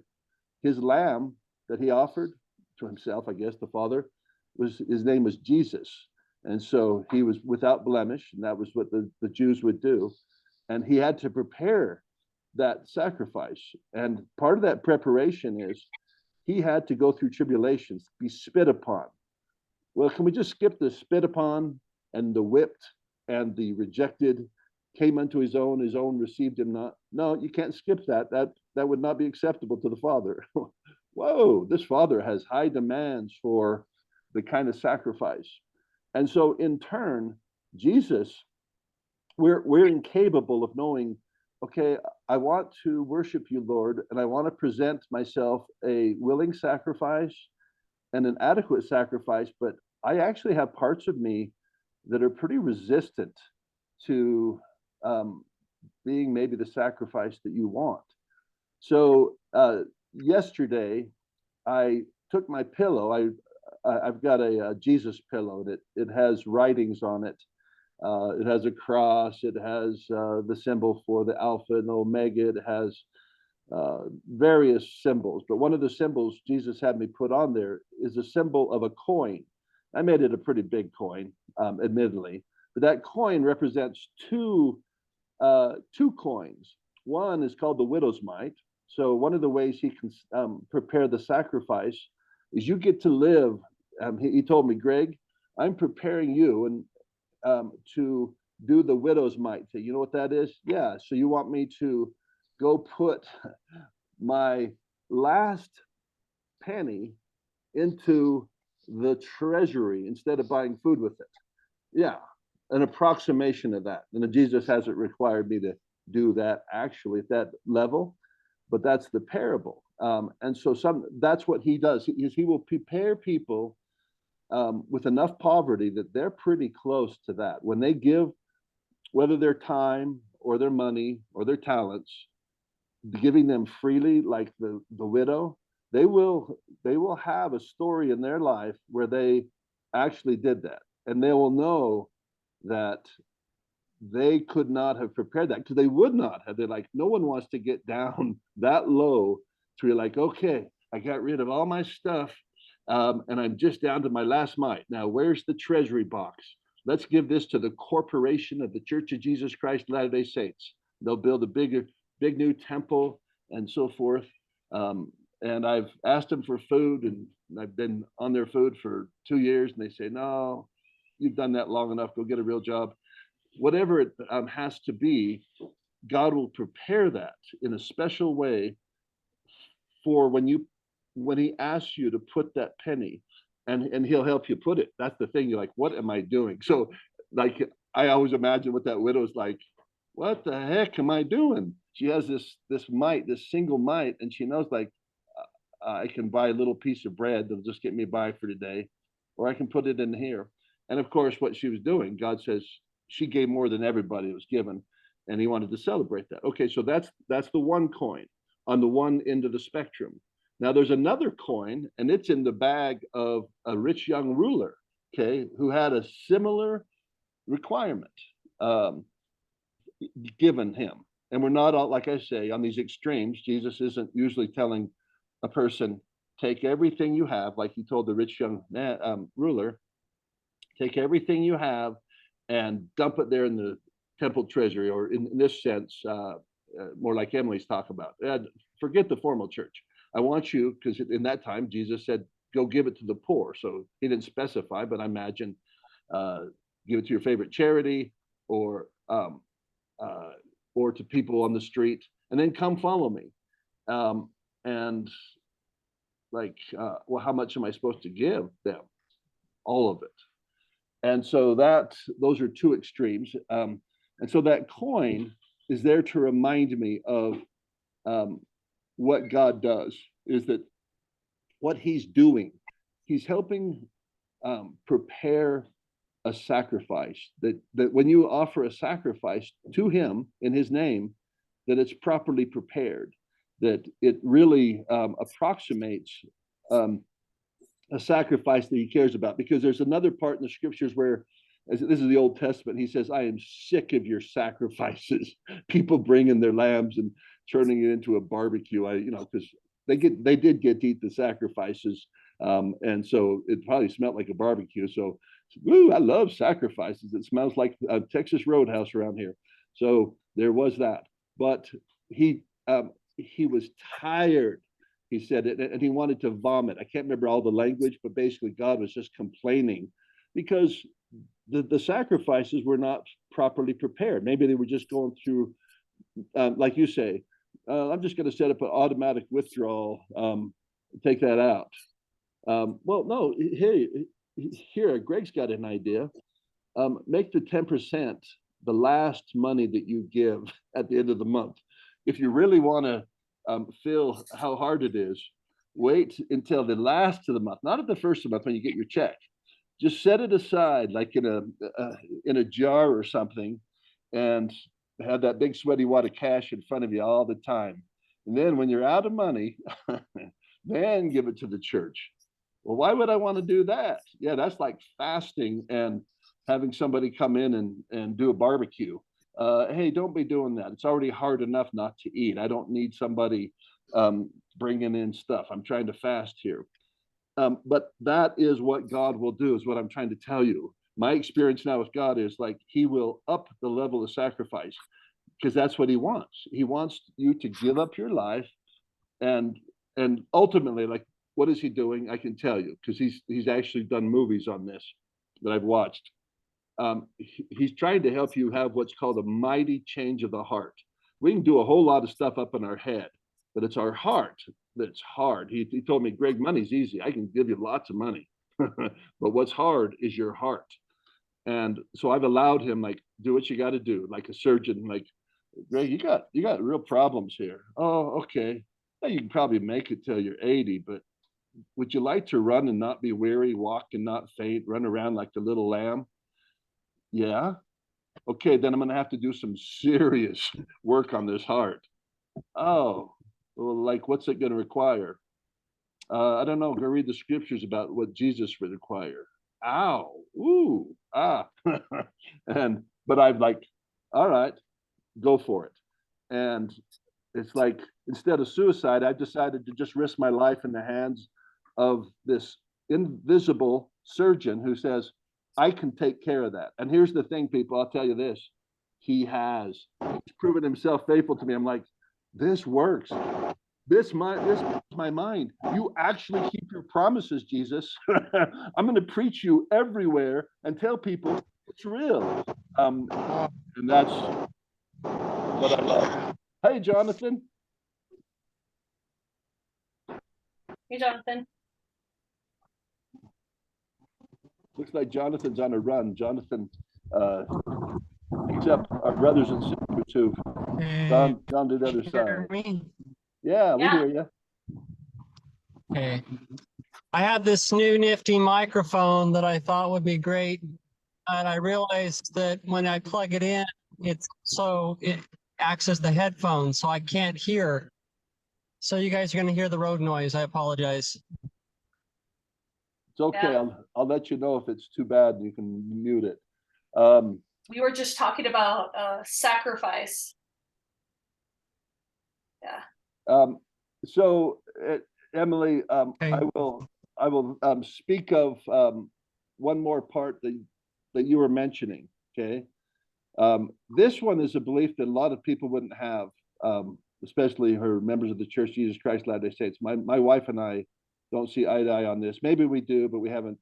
His lamb that he offered to himself, I guess, the Father, his name was Jesus. And so he was without blemish, and that was what the Jews would do. And he had to prepare that sacrifice. And part of that preparation is he had to go through tribulations, be spit upon. Well, can we just skip the spit upon and the whipped and the rejected, came unto his own received him not? No, you can't skip that. That would not be acceptable to the Father. Whoa, this Father has high demands for the kind of sacrifice. And so in turn, Jesus, we're incapable of knowing, okay, I want to worship you, Lord, and I want to present myself a willing sacrifice and an adequate sacrifice, but I actually have parts of me that are pretty resistant to being maybe the sacrifice that you want. So yesterday, I took my pillow. I've got a Jesus pillow that it has writings on it. It has a cross. It has the symbol for the Alpha and the Omega. It has various symbols. But one of the symbols Jesus had me put on there is a symbol of a coin. I made it a pretty big coin, admittedly. But that coin represents two coins. One is called the widow's mite. So one of the ways he can prepare the sacrifice is you get to live. He told me, Greg, I'm preparing you and to do the widow's mite thing. You know what that is? Yeah. So you want me to go put my last penny into the treasury instead of buying food with it. Yeah, an approximation of that. And Jesus hasn't required me to do that actually at that level, but that's the parable. And so that's what he does. He will prepare people with enough poverty that they're pretty close to that. When they give, whether their time or their money or their talents, giving them freely, like the widow, they will have a story in their life where they actually did that, and they will know that they could not have prepared that, because they would not have. They're like, no one wants to get down that low to be like, okay, I got rid of all my stuff, and I'm just down to my last mite. Now, where's the treasury box? Let's give this to the corporation of the Church of Jesus Christ of Latter-day Saints. They'll build a big new temple and so forth. And I've asked them for food, and I've been on their food for 2 years, and they say, no, you've done that long enough, go get a real job. Whatever it has to be, God will prepare that in a special way for when he asks you to put that penny, and he'll help you put it. That's the thing. You're like, what am I doing? So like, I always imagine what that widow's like, what the heck am I doing? She has this mite, this single mite, and she knows, like, I can buy a little piece of bread that'll just get me by for today, or I can put it in here. And of course, what she was doing, God says she gave more than everybody was given, and he wanted to celebrate that. Okay, so that's the one coin on the one end of the spectrum. Now there's another coin, and it's in the bag of a rich young ruler, okay, who had a similar requirement given him. And we're not all, like I say, on these extremes. Jesus isn't usually telling a person, take everything you have, like he told the rich young ruler, take everything you have and dump it there in the temple treasury, or in this sense, more like Emily's talk about. Forget the formal church. I want you, because in that time, Jesus said, go give it to the poor. So he didn't specify, but I imagine give it to your favorite charity, or to people on the street, and then come follow me. And like, well, how much am I supposed to give them? All of it. And so those are two extremes. And so that coin is there to remind me of what God does, is that what he's doing, he's helping prepare a sacrifice, that when you offer a sacrifice to him in his name, that it's properly prepared, that it really approximates a sacrifice that he cares about. Because there's another part in the scriptures where, as this is the Old Testament, he says, I am sick of your sacrifices, people bringing their lambs and turning it into a barbecue. Because they did get to eat the sacrifices, and so it probably smelled like a barbecue. So, woo, I love sacrifices. It smells like a Texas Roadhouse around here. So there was that. But he was tired, he said, and he wanted to vomit. I can't remember all the language, but basically God was just complaining because the sacrifices were not properly prepared. Maybe they were just going through, like you say, I'm just going to set up an automatic withdrawal, take that out. Well, no, hey, here, Greg's got an idea. Make the 10% the last money that you give at the end of the month. If you really want to feel how hard it is, wait until the last of the month, not at the first of the month when you get your check. Just set it aside, like in a jar or something, and have that big sweaty wad of cash in front of you all the time. And then when you're out of money, then give it to the church. Well, why would I want to do that? Yeah, that's like fasting and having somebody come in and do a barbecue. Hey, don't be doing that. It's already hard enough not to eat. I don't need somebody bringing in stuff. I'm trying to fast here. But that is what God will do, is what I'm trying to tell you. My experience now with God is like he will up the level of sacrifice, because that's what he wants. He wants you to give up your life, and ultimately, like, what is he doing? I can tell you, because he's actually done movies on this that I've watched. He's trying to help you have what's called a mighty change of the heart. We can do a whole lot of stuff up in our head, but it's our heart that's hard. He told me, Greg, money's easy. I can give you lots of money. But what's hard is your heart. And so I've allowed him, like, do what you got to do, like a surgeon, like, Greg, you got real problems here. Oh, okay. Well, you can probably make it till you're 80, but would you like to run and not be weary, walk and not faint, run around like the little lamb? Yeah. Okay, then I'm going to have to do some serious work on this heart. Oh, well, like, what's it going to require? I don't know. Go read the scriptures about what Jesus would require. Ow, ooh, ah. But I've like, all right, go for it. And it's like, instead of suicide, I decided to just risk my life in the hands of this invisible surgeon who says, I can take care of that. And here's the thing, people, I'll tell you this. He's proven himself faithful to me. I'm like, this works. This is my mind. You actually keep your promises, Jesus. I'm going to preach you everywhere and tell people it's real. And that's what I love. Hey, Jonathan. Hey, Jonathan. Looks like Jonathan's on a run. Jonathan picks up our brothers and sisters who've gone to the other side. Me? Yeah, we Yeah. hear you. Okay. I had this new nifty microphone that I thought would be great. And I realized that when I plug it in, it acts as the headphone, so I can't hear. So you guys are going to hear the road noise. I apologize. It's okay. Yeah. I'll let you know if it's too bad. You can mute it. We were just talking about sacrifice. Yeah. So Emily, Okay. I will speak of one more part that you were mentioning. Okay. This one is a belief that a lot of people wouldn't have, especially her members of the Church Jesus Christ Latter-day Saints. My wife and I don't see eye to eye on this. Maybe we do, but we haven't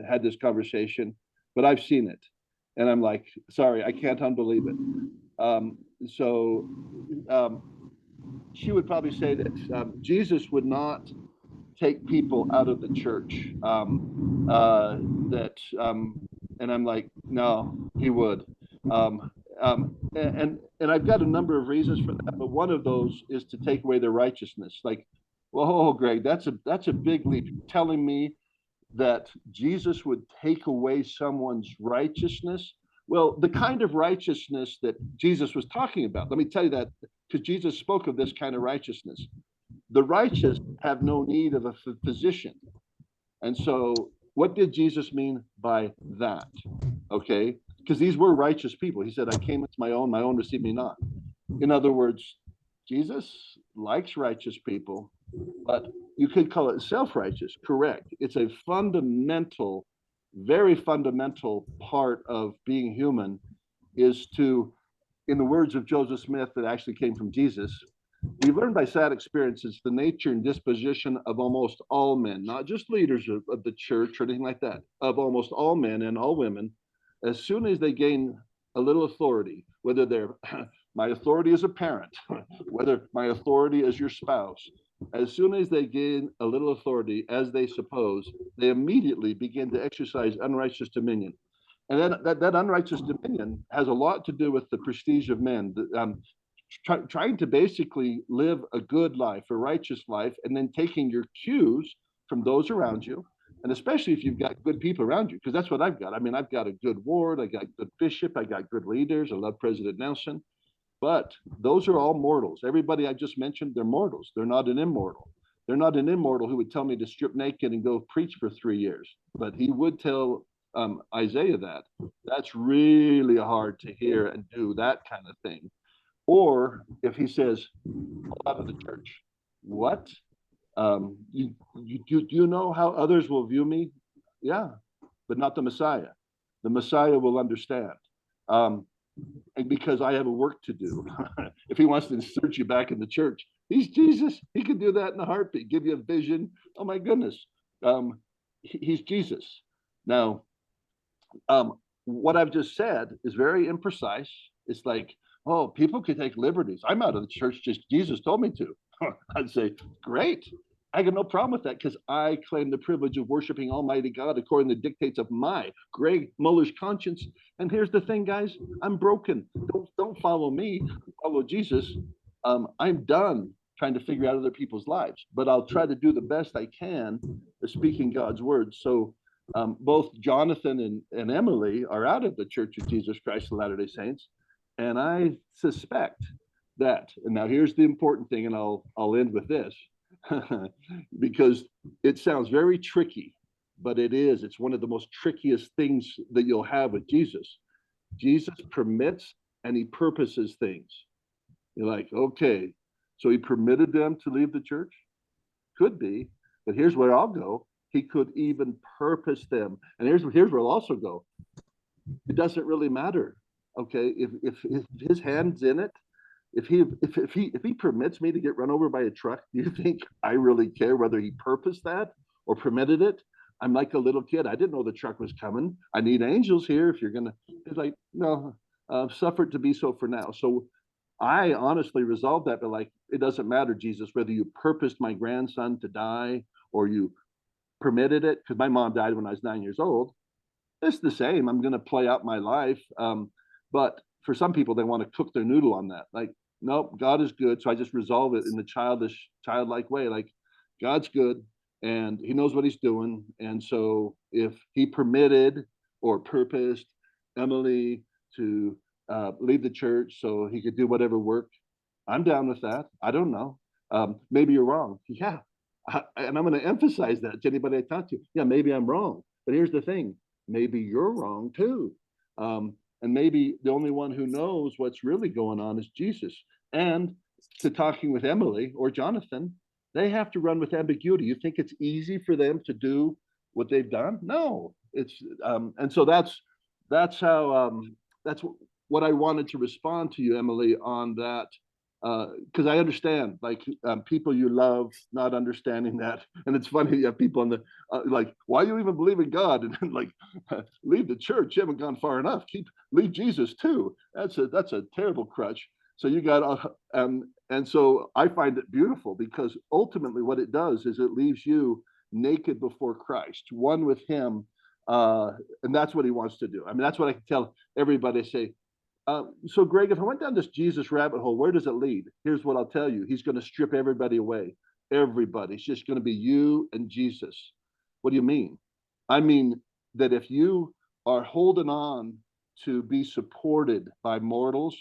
had this conversation. But I've seen it, and I'm like, sorry, I can't unbelieve it. She would probably say that Jesus would not take people out of the church. And I'm like, no, he would. And I've got a number of reasons for that, but one of those is to take away their righteousness. Like, whoa, Greg, that's a big leap. Telling me that Jesus would take away someone's righteousness. Well, the kind of righteousness that Jesus was talking about, let me tell you that, because Jesus spoke of this kind of righteousness. The righteous have no need of a physician. And so what did Jesus mean by that? Okay, because these were righteous people. He said, I came into my own received me not. In other words, Jesus likes righteous people, but you could call it self-righteous, correct. It's a fundamental, very fundamental part of being human is to, in the words of Joseph Smith that actually came from Jesus, we learn by sad experiences the nature and disposition of almost all men, not just leaders of the church or anything like that, of almost all men and all women, as soon as they gain a little authority, whether they're my authority as a parent, whether my authority as your spouse, as soon as they gain a little authority, as they suppose, they immediately begin to exercise unrighteous dominion. And then that unrighteous dominion has a lot to do with the prestige of men, trying to basically live a good life, a righteous life, and then taking your cues from those around you. And especially if you've got good people around you, because that's what I've got. I mean, I've got a good ward, I got good bishop, I got good leaders. I love President Nelson. But those are all mortals. Everybody I just mentioned, they're mortals. They're not an immortal. They're not an immortal who would tell me to strip naked and go preach for 3 years. But he would tell Isaiah that. That's really hard to hear and do that kind of thing. Or if he says, out of the church, what? You know how others will view me? Yeah, but not the Messiah. The Messiah will understand. And because I have a work to do. If he wants to insert you back in the church, he's Jesus. He can do that in a heartbeat, give you a vision. Oh my goodness. He's Jesus. Now, what I've just said is very imprecise. It's like, oh, people could take liberties. I'm out of the church, just Jesus told me to. I'd say, great. I got no problem with that because I claim the privilege of worshiping Almighty God according to the dictates of my Greg Muller's conscience. And here's the thing, guys, I'm broken. Don't follow me, follow Jesus. I'm done trying to figure out other people's lives, but I'll try to do the best I can speaking God's word. So both Jonathan and Emily are out of the Church of Jesus Christ of Latter-day Saints. And I suspect that, and now here's the important thing, and I'll end with this, because it sounds very tricky, but it is. It's one of the most trickiest things that you'll have with Jesus. Jesus permits and he purposes things. You're like, okay, so he permitted them to leave the church? Could be, but here's where I'll go. He could even purpose them. And here's where I'll also go. It doesn't really matter. Okay, if his hand's in it, if he permits me to get run over by a truck, do you think I really care whether he purposed that or permitted it? I'm like a little kid. I didn't know the truck was coming. I need angels here. If you're gonna, it's like, no, suffer it to be so for now. So I honestly resolved that, but like, it doesn't matter, Jesus, whether you purposed my grandson to die or you permitted it, because my mom died when I was 9 years old. It's the same. I'm going to play out my life. But for some people, they want to cook their noodle on that. Like, nope, God is good. So I just resolve it in the childlike way. Like, God's good and he knows what he's doing. And so if he permitted or purposed Emily to leave the church so he could do whatever work, I'm down with that. I don't know. Maybe you're wrong. Yeah. And I'm going to emphasize that to anybody I talk to. Yeah, maybe I'm wrong. But here's the thing. Maybe you're wrong too. And maybe the only one who knows what's really going on is Jesus. And to talking with Emily or Jonathan, they have to run with ambiguity. You think it's easy for them to do what they've done? No, it's and so that's how that's what I wanted to respond to you, Emily, on that, because I understand, like, people you love not understanding that, and it's funny, you have people on the like, why you even believe in God, and then, like, leave the church. You haven't gone far enough. Leave Jesus too. That's a terrible crutch. So you got and so I find it beautiful because ultimately what it does is it leaves you naked before Christ, one with Him, and that's what He wants to do. I mean, that's what I can tell everybody. Say, so Greg, if I went down this Jesus rabbit hole, where does it lead? Here's what I'll tell you. He's going to strip everybody away. Everybody. It's just going to be you and Jesus. What do you mean? I mean that if you are holding on to be supported by mortals,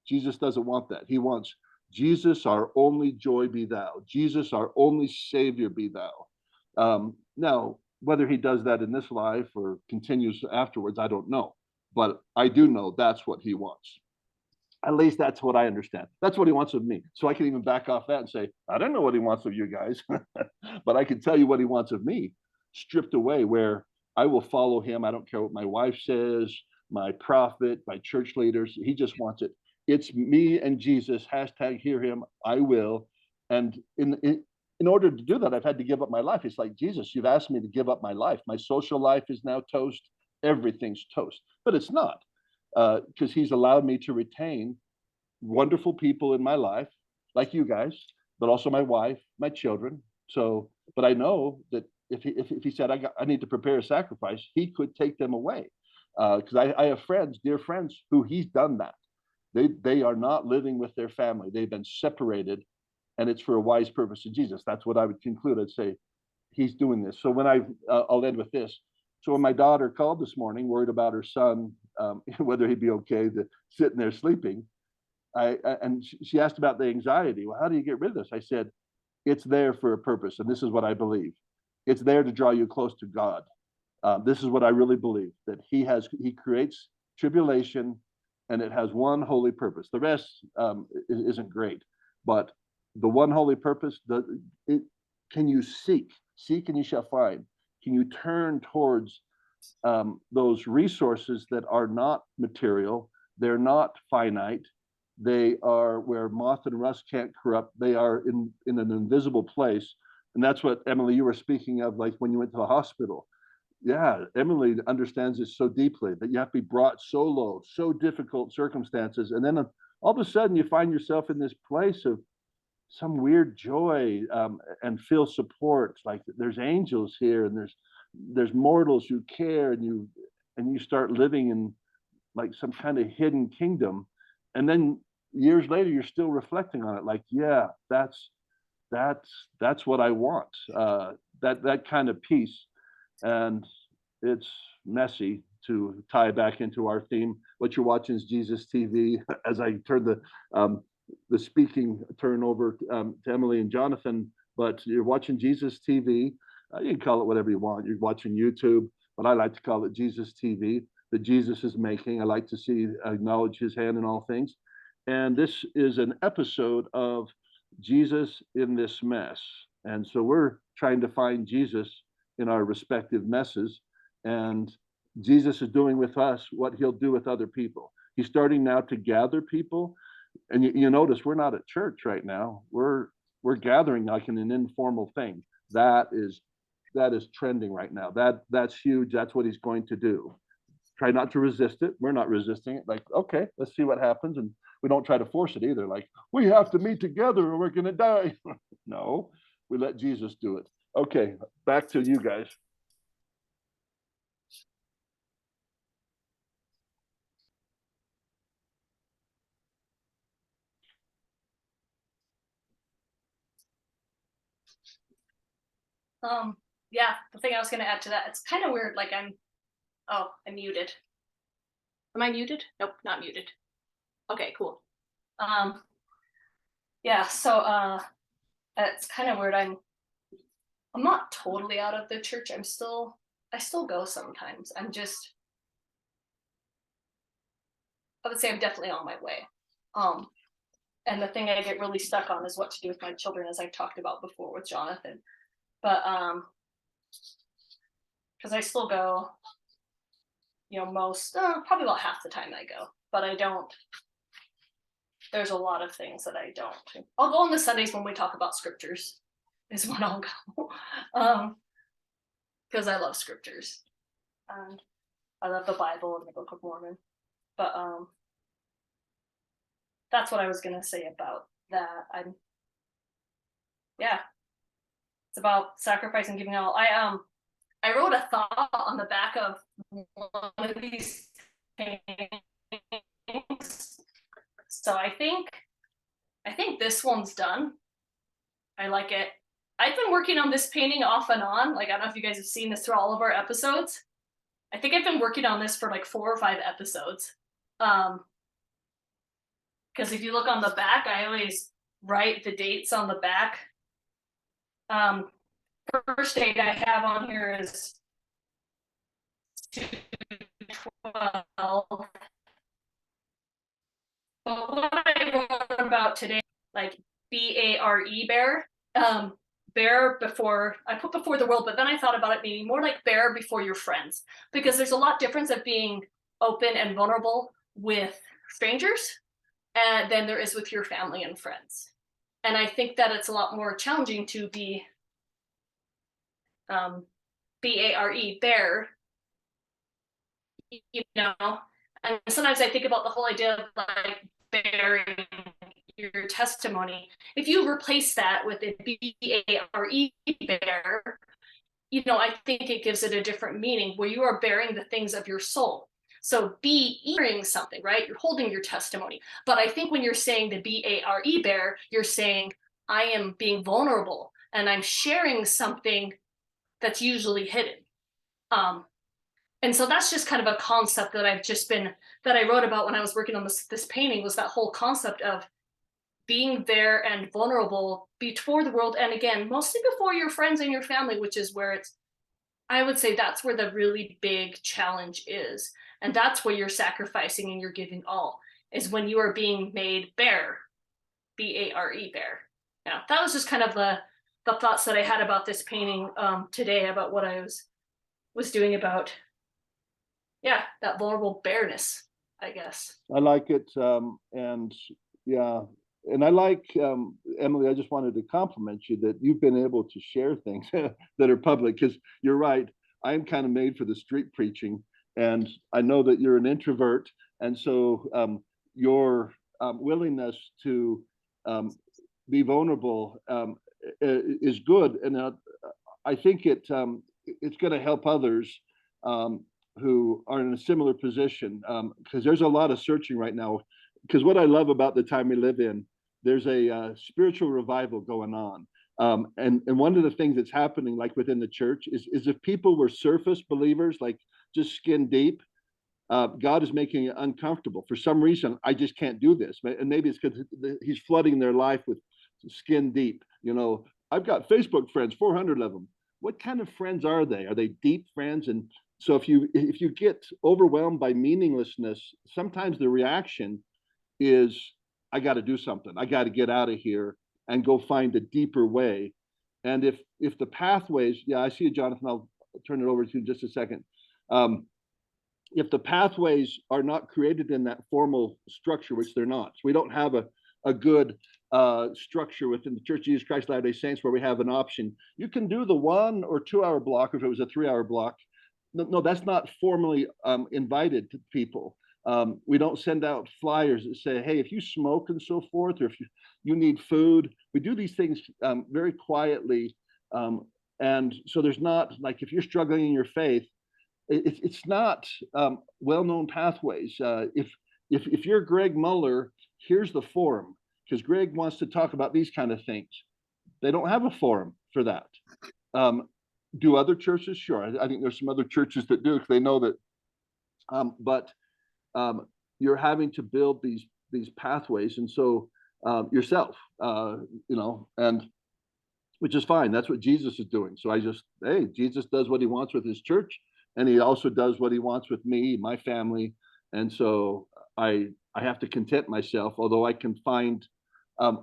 Jesus doesn't want that. He wants Jesus, our only joy be thou. Jesus, our only Savior be thou. Now, whether he does that in this life or continues afterwards, I don't know. But I do know that's what he wants. At least that's what I understand. That's what he wants of me. So I can even back off that and say, I don't know what he wants of you guys, but I can tell you what he wants of me, stripped away, where I will follow him. I don't care what my wife says, my prophet, my church leaders. He just wants it. It's me and Jesus. Hashtag hear him. I will. And in order to do that, I've had to give up my life. It's like, Jesus, you've asked me to give up my life. My social life is now toast. Everything's toast, but it's not, because he's allowed me to retain wonderful people in my life, like you guys, but also my wife, my children. So, but I know that if he said I need to prepare a sacrifice, he could take them away, because I have friends, dear friends, who he's done that. They are not living with their family. They've been separated, and it's for a wise purpose in Jesus. That's what I would conclude. I'd say he's doing this. So when I'll end with this. So when my daughter called this morning, worried about her son, whether he'd be okay to sitting there sleeping, and she asked about the anxiety. Well, how do you get rid of this? I said, it's there for a purpose, and this is what I believe. It's there to draw you close to God. This is what I really believe, that he creates tribulation, and it has one holy purpose. The rest isn't great, but the one holy purpose, can you seek and you shall find. Can you turn towards those resources that are not material? They're not finite. They are where moth and rust can't corrupt. They are in an invisible place. And that's what, Emily, you were speaking of, like when you went to the hospital. Yeah, Emily understands this so deeply, that you have to be brought so low, so difficult circumstances. And then all of a sudden you find yourself in this place of some weird joy, and feel support, like there's angels here, and there's mortals who care, and you start living in like some kind of hidden kingdom. And then years later you're still reflecting on it, like, yeah, that's what I want, that kind of peace. And it's messy, to tie back into our theme. What you're watching is Jesus TV. As I turn the speaking turn over to Emily and Jonathan, but you're watching Jesus TV. You can call it whatever you want. You're watching YouTube, but I like to call it Jesus TV, that Jesus is making. I like to acknowledge his hand in all things. And this is an episode of Jesus in this mess. And so we're trying to find Jesus in our respective messes. And Jesus is doing with us what he'll do with other people. He's starting now to gather people. And you notice we're not at church right now. We're gathering like in an informal thing. That is trending right now. That's huge. That's what he's going to do. try not to resist it. We're not resisting it. Like, okay, let's see what happens. And we don't try to force it either. Like, we have to meet together or we're going to die. No, we let Jesus do it. Okay, back to you guys. Yeah, the thing I was gonna add to that, it's kind of weird, like I'm muted. Am I muted? Nope, not muted. Okay, cool. Yeah, so it's kind of weird. I'm not totally out of the church. I still go sometimes. I would say I'm definitely on my way. And the thing I get really stuck on is what to do with my children, as I talked about before with Jonathan. But because I still go, probably about half the time I go, but I don't. There's a lot of things that I don't. I'll go on the Sundays when we talk about scriptures, is when I'll go, because I love scriptures, and I love the Bible and the Book of Mormon. But that's what I was gonna say about that. It's about sacrifice and giving all. I wrote a thought on the back of one of these paintings. So I think this one's done. I like it. I've been working on this painting off and on. Like, I don't know if you guys have seen this through all of our episodes. I think I've been working on this for like 4 or 5 episodes. Because if you look on the back, I always write the dates on the back. First date I have on here is 2/12. But what I wrote about today, like B-A-R-E, bear, bear before, I put before the world, but then I thought about it meaning more like bear before your friends, because there's a lot difference of being open and vulnerable with strangers than there is with your family and friends. And I think that it's a lot more challenging to be B-A-R-E, bear, and sometimes I think about the whole idea of like bearing your testimony. If you replace that with a B-A-R-E, bear, I think it gives it a different meaning, where you are bearing the things of your soul. So bearing something, right? You're holding your testimony. But I think when you're saying the B-A-R-E, bear, you're saying I am being vulnerable and I'm sharing something that's usually hidden. And so that's just kind of a concept that that I wrote about when I was working on this painting, was that whole concept of being there and vulnerable before the world. And again, mostly before your friends and your family, which is where I would say that's where the really big challenge is. And that's where you're sacrificing and you're giving all, is when you are being made bare, B-A-R-E, bear. Yeah, that was just kind of the thoughts that I had about this painting today, about what I was doing about, that vulnerable bareness, I guess. I like it. And yeah, and I like, Emily, I just wanted to compliment you that you've been able to share things that are public, because you're right. I'm kind of made for the street preaching, and I know that you're an introvert. And so your willingness to be vulnerable is good. And I think it's going to help others who are in a similar position, because there's a lot of searching right now. Because what I love about the time we live in, there's a spiritual revival going on. And one of the things that's happening, like within the church, is if people were surface believers, like just skin deep, God is making it uncomfortable. For some reason, I just can't do this. And maybe it's because he's flooding their life with skin deep. I've got Facebook friends, 400 of them. What kind of friends are they? Are they deep friends? And so if you get overwhelmed by meaninglessness, sometimes the reaction is, I got to do something. I got to get out of here and go find a deeper way. And if the pathways, I see you, Jonathan, I'll turn it over to you in just a second. If the pathways are not created in that formal structure, which they're not, so we don't have a good structure within the Church of Jesus Christ Latter-day Saints where we have an option. You can do the 1 or 2 hour block, if it was a 3 hour block, no, that's not formally invited to people. We don't send out flyers that say, hey, if you smoke and so forth, or if you need food, we do these things very quietly. And so there's not, like, if you're struggling in your faith, it's not well-known pathways. If you're Greg Muller, here's the forum, because Greg wants to talk about these kind of things. They don't have a forum for that. Do other churches? Sure. I think there's some other churches that do, because they know that. But you're having to build these pathways, and so yourself, and which is fine. That's what Jesus is doing. So hey, Jesus does what he wants with his church, and he also does what he wants with me, my family, and so I have to content myself, although I can find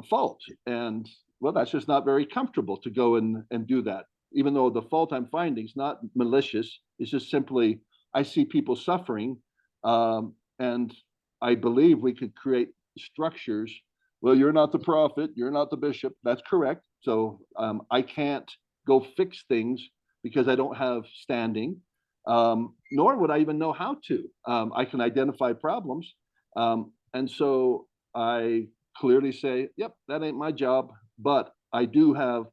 fault, and well, that's just not very comfortable to go and do that. Even though the fault I'm finding is not malicious, it's just simply I see people suffering, and I believe we could create structures. Well, you're not the prophet, you're not the bishop. That's correct. So I can't go fix things because I don't have standing, nor would I even know how to. I can identify problems, and so I clearly say, "Yep, that ain't my job." But I do have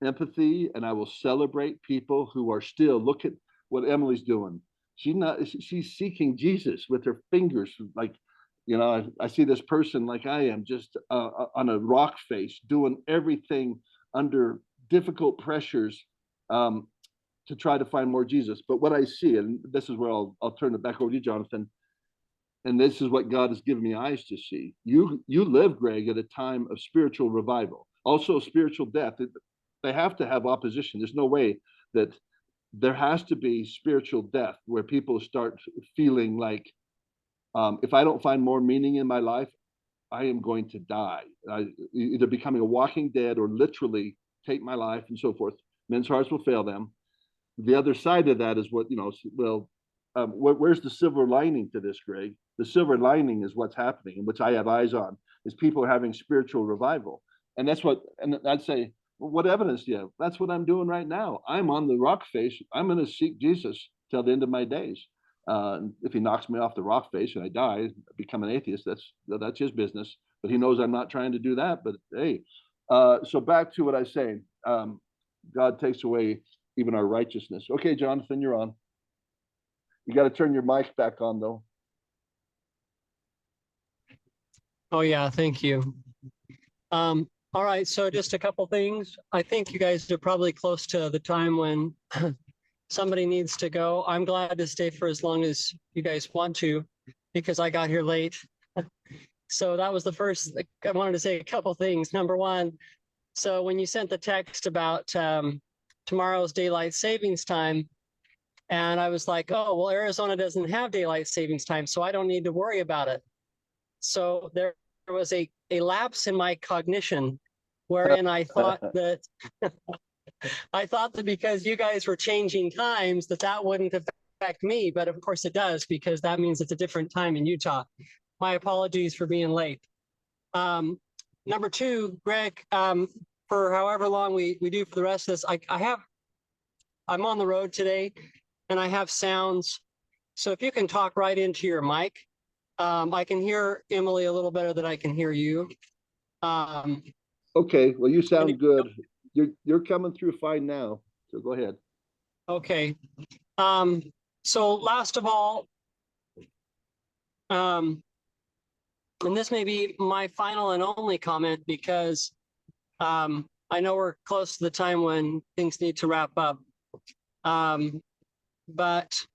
empathy, and I will celebrate people who are still. Look at what Emily's doing. She's seeking Jesus with her fingers, like, I see this person like I am, just on a rock face, doing everything under difficult pressures to try to find more Jesus. But what I see, and this is where I'll turn it back over to you, Jonathan, and this is what God has given me eyes to see. You live, Greg, at a time of spiritual revival, also spiritual death. They have to have opposition. There's no way that there has to be spiritual death where people start feeling like, if I don't find more meaning in my life, I am going to die. Either becoming a walking dead or literally take my life and so forth. Men's hearts will fail them. The other side of that is what, where's the silver lining to this, Greg? The silver lining is what's happening, and which I have eyes on, is people are having spiritual revival. And I'd say, well, what evidence do you have? That's what I'm doing right now. I'm on the rock face. I'm going to seek Jesus till the end of my days. If he knocks me off the rock face and I die, become an atheist, that's his business. But he knows I'm not trying to do that. But hey, so back to what I was saying. God takes away even our righteousness. Okay, Jonathan, you're on. You got to turn your mic back on, though. Oh yeah, thank you. All right, so just a couple things. I think you guys are probably close to the time when somebody needs to go. I'm glad to stay for as long as you guys want to, because I got here late. So that was the first. I wanted to say a couple things. Number one, so when you sent the text about tomorrow's daylight savings time, and I was like, oh, well, Arizona doesn't have daylight savings time, so I don't need to worry about it. So there was a lapse in my cognition, wherein I thought that because you guys were changing times, that wouldn't affect me. But of course it does, because that means it's a different time in Utah. My apologies for being late. Number two, Greg, for however long we do for the rest of this, I'm on the road today and I have sounds. So if you can talk right into your mic, I can hear Emily a little better than I can hear you. Okay, well, you sound good. You're coming through fine now, so go ahead. Okay. So last of all, and this may be my final and only comment, because I know we're close to the time when things need to wrap up. But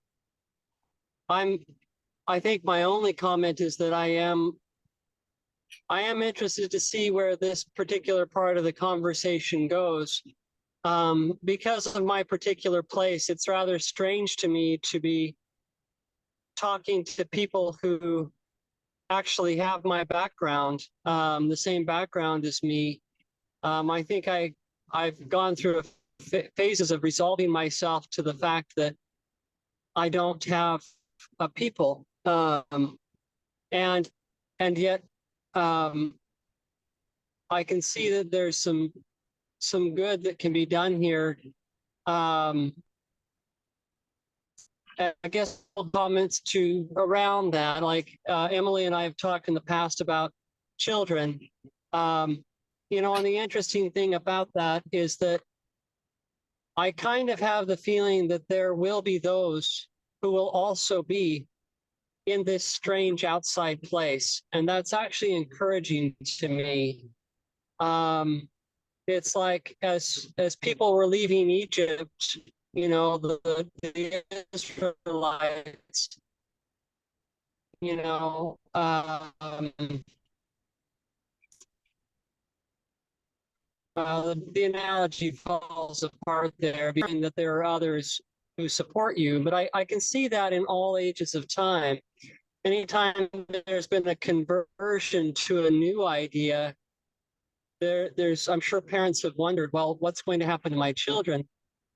I think my only comment is that I am interested to see where this particular part of the conversation goes. Because of my particular place, it's rather strange to me to be talking to people who actually have my background, the same background as me. I think I've gone through phases of resolving myself to the fact that I don't have a people, and yet I can see that there's some good that can be done here. I guess comments to around that, like Emily and I have talked in the past about children. You know, and the interesting thing about that is that I kind of have the feeling that there will be those who will also be in this strange outside place. And that's actually encouraging to me. It's like as people were leaving Egypt, you know, the Israelites, you know, the analogy falls apart there, being that there are others who support you. But I can see that in all ages of time. Anytime there's been a conversion to a new idea, there's I'm sure parents have wondered, well, what's going to happen to my children?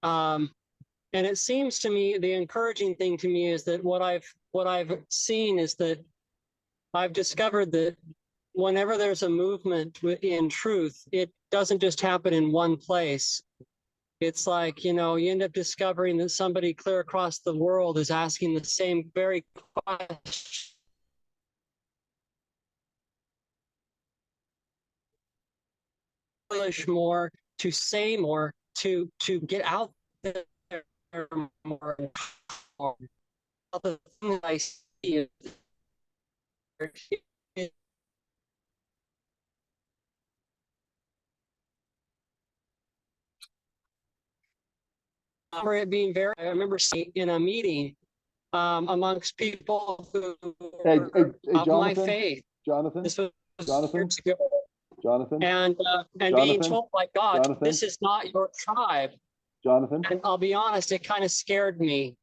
And it seems to me the encouraging thing to me is that what I've seen is that I've discovered that whenever there's a movement in truth, it doesn't just happen in one place. It's like, you know, you end up discovering that somebody clear across the world is asking the same very question. Push more, to say more, to get out there more. The thing that I see is it being very, I remember seeing in a meeting amongst people who Hey, were hey, hey, of my Jonathan, faith. Jonathan, This was Jonathan, years ago. Jonathan, And being Jonathan, told by God, Jonathan. this is not your tribe. Jonathan, And I'll be honest, it kind of scared me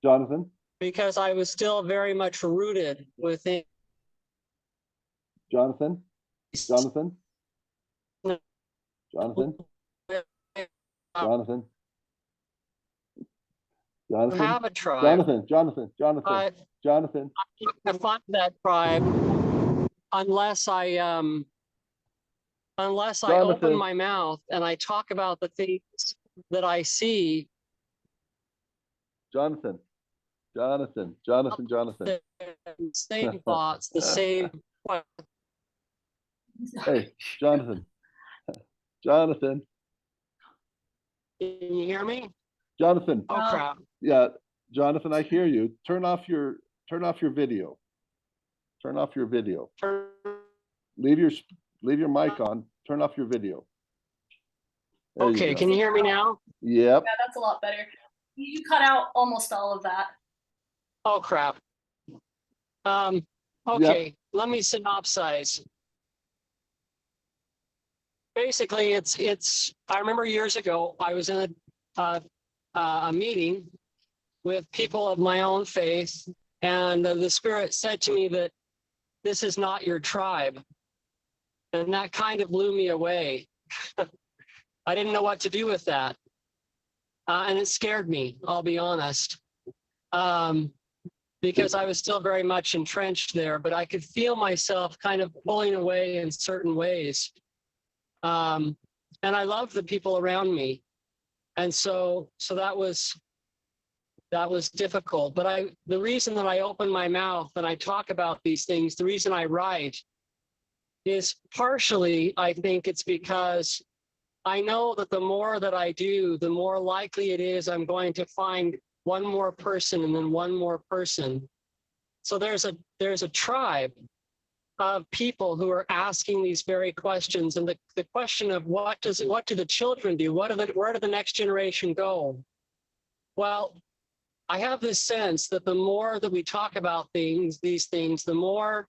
Jonathan, because I was still very much rooted within. Jonathan, Jonathan, Jonathan, Jonathan, Jonathan, Have a tribe. Jonathan, Jonathan, Jonathan, But Jonathan, I'm not gonna find that tribe unless I open Jonathan. my mouth and I talk about the things that I see. Jonathan, Jonathan, Jonathan, Jonathan. The same thoughts, the same. Hey, Jonathan, Jonathan, Can you hear me? Jonathan. Oh crap! Yeah, Jonathan, I hear you. Turn off your video. Turn off your video. Leave your mic on. Turn off your video. There you Okay, go. can you hear me now? Yep. Yeah, that's a lot better. You cut out almost all of that. Oh crap. Okay, let me synopsize. Basically, it's I remember years ago I was in a meeting with people of my own faith, and the Spirit said to me that this is not your tribe. And that kind of blew me away. I didn't know what to do with that. And it scared me, I'll be honest. Because I was still very much entrenched there, but I could feel myself kind of pulling away in certain ways. And I loved the people around me. And so that was difficult. But the reason that I open my mouth and I talk about these things, the reason I write is partially, I think it's because I know that the more that I do, the more likely it is I'm going to find one more person and then one more person. So there's a tribe of people who are asking these very questions. And the question of what do the children do? Where do the next generation go? Well, I have this sense that the more that we talk about these things, the more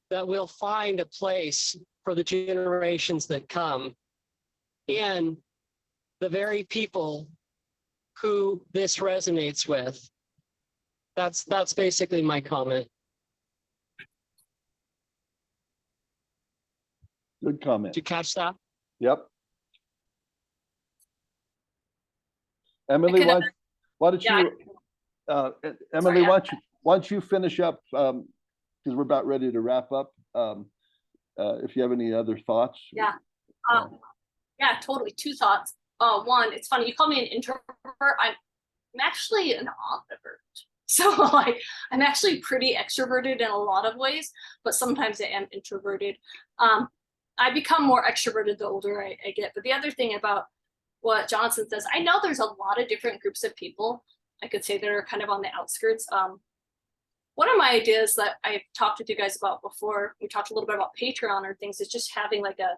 that we'll find a place for the generations that come in the very people who this resonates with. That's basically my comment. Good comment. Did you catch that? Yep. Emily, why don't Yeah, you, Emily, why don't you finish up, because we're about ready to wrap up. If you have any other thoughts. Yeah. Yeah, totally. Two thoughts. One, it's funny, you call me an introvert. actually an ambivert. So like I'm actually pretty extroverted in a lot of ways, but sometimes I am introverted. I become more extroverted the older I get. But the other thing about what Jonathan says, I know there's a lot of different groups of people, I could say, that are kind of on the outskirts. One of my ideas that I've talked with you guys about before, we talked a little bit about Patreon or things, is just having like a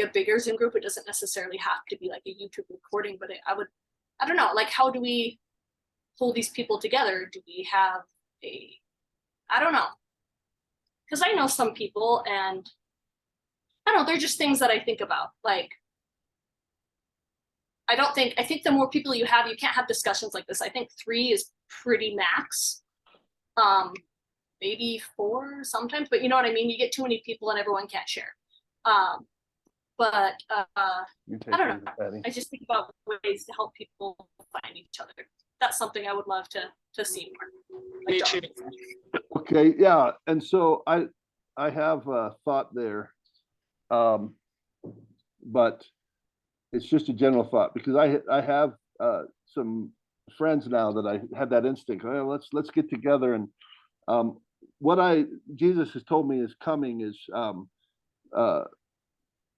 bigger Zoom group. It doesn't necessarily have to be like a YouTube recording, but I don't know, like how do we pull these people together? Do we have I don't know. Because I know some people, and I don't know, they're just things that I think about. Like, I think the more people you have, you can't have discussions like this. I think 3 is pretty max. Maybe 4 sometimes, but you know what I mean? You get too many people and everyone can't share. But I don't know. I just think about ways to help people find each other. That's something I would love to see more. Me too. Okay, yeah, and so I have a thought there, but it's just a general thought, because I have some friends now that I had that instinct. Oh, let's get together, and what Jesus has told me is coming is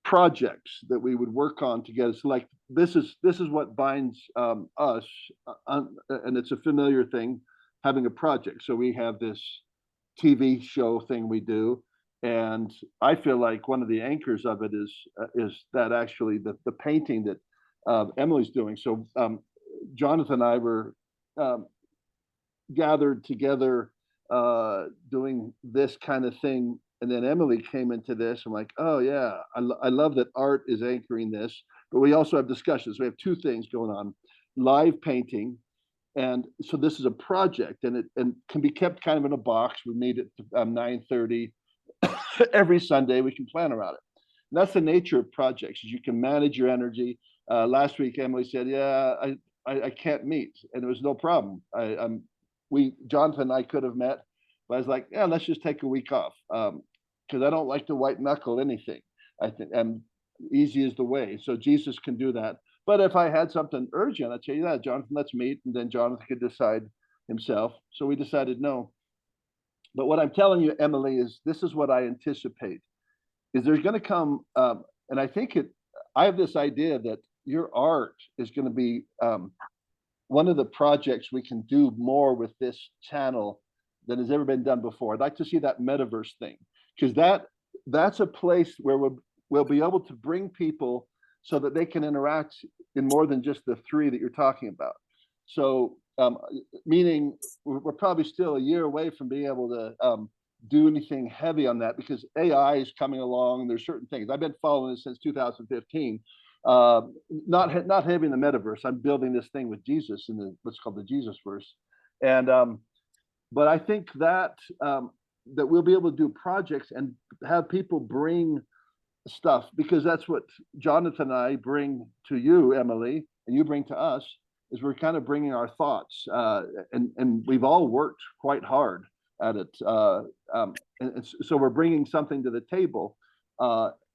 projects that we would work on together. So like this is what binds us, and it's a familiar thing, having a project. So we have this TV show thing we do, and I feel like one of the anchors of it is that actually the painting that Emily's doing. So Jonathan and I were gathered together doing this kind of thing, and then Emily came into this. I'm like, oh yeah, I love that art is anchoring this, but we also have discussions. We have 2 things going on: live painting, and so this is a project, and it can be kept kind of in a box. We meet at 9:30 every Sunday. We can plan around it. And that's the nature of projects, is you can manage your energy. Last week, Emily said, yeah, I can't meet, and there was no problem. Jonathan and I could have met, but I was like, yeah, let's just take a week off, because I don't like to white knuckle anything. I think easy is the way. So Jesus can do that. But if I had something urgent, I'd say, yeah, Jonathan, let's meet, and then Jonathan could decide himself. So we decided no. But what I'm telling you, Emily, is this is what I anticipate: is there's going to come, and I think I have this idea that your art is going to be one of the projects we can do more with this channel than has ever been done before. I'd like to see that metaverse thing, because that's a place where we'll be able to bring people so that they can interact in more than just the 3 that you're talking about. So meaning we're probably still a year away from being able to do anything heavy on that, because AI is coming along. There's certain things I've been following this since 2015. Not having the metaverse. I'm building this thing with Jesus in what's called the Jesus verse, and but I think that that we'll be able to do projects and have people bring stuff, because that's what Jonathan and I bring to you, Emily, and you bring to us, is we're kind of bringing our thoughts, and we've all worked quite hard at it, and so we're bringing something to the table.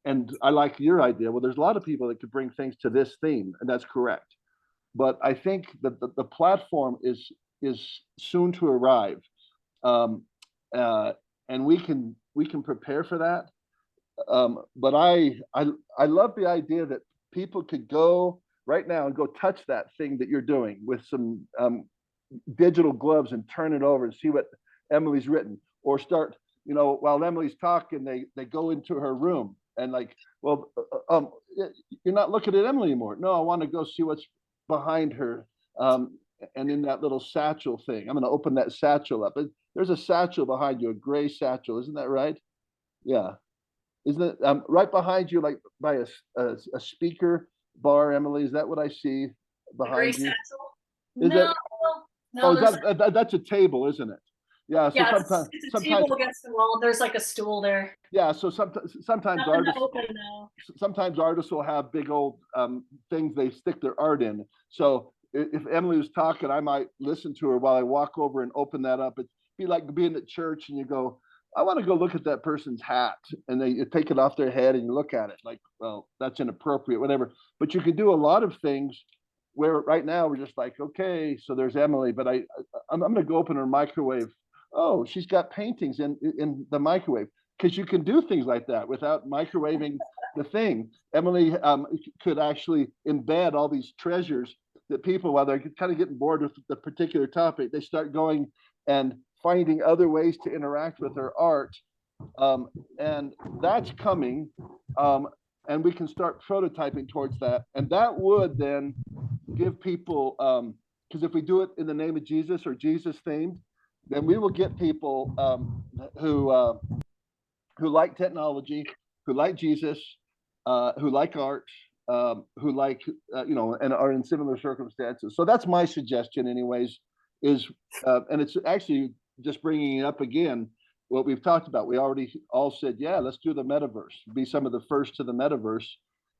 And I like your idea. Well, there's a lot of people that could bring things to this theme, and that's correct. But I think that the platform is soon to arrive, and we can prepare for that. But I love the idea that people could go right now and go touch that thing that you're doing with some digital gloves and turn it over and see what Emily's written, or start, while Emily's talking, they go into her room and like, well, you're not looking at Emily anymore. No, I want to go see what's behind her. And in that little satchel thing, I'm going to open that satchel up. There's a satchel behind you, a gray satchel. Isn't that right? Yeah. Isn't it right behind you, like by a speaker bar, Emily? Is that what I see behind you? No, That's a table, isn't it? Yeah. So yeah, it's a table against the wall. There's like a stool there. Yeah. So sometimes artists will have big old things they stick their art in. So if Emily was talking, I might listen to her while I walk over and open that up. It'd be like being at church and you go, I want to go look at that person's hat, and you take it off their head and you look at it like, well, that's inappropriate, whatever. But you can do a lot of things where right now we're just like, okay, so there's Emily, but I'm going to go open her microwave. Oh, she's got paintings in the microwave, because you can do things like that without microwaving the thing. Emily could actually embed all these treasures that people, while they're kind of getting bored with the particular topic, they start going and finding other ways to interact with her art. And that's coming. And we can start prototyping towards that. And that would then give people, because if we do it in the name of Jesus or Jesus themed, then we will get people who like technology, who like Jesus, who like art, who like, and are in similar circumstances. So that's my suggestion anyways, is, and it's actually just bringing it up again, what we've talked about. We already all said, yeah, let's do the metaverse, be some of the first to the metaverse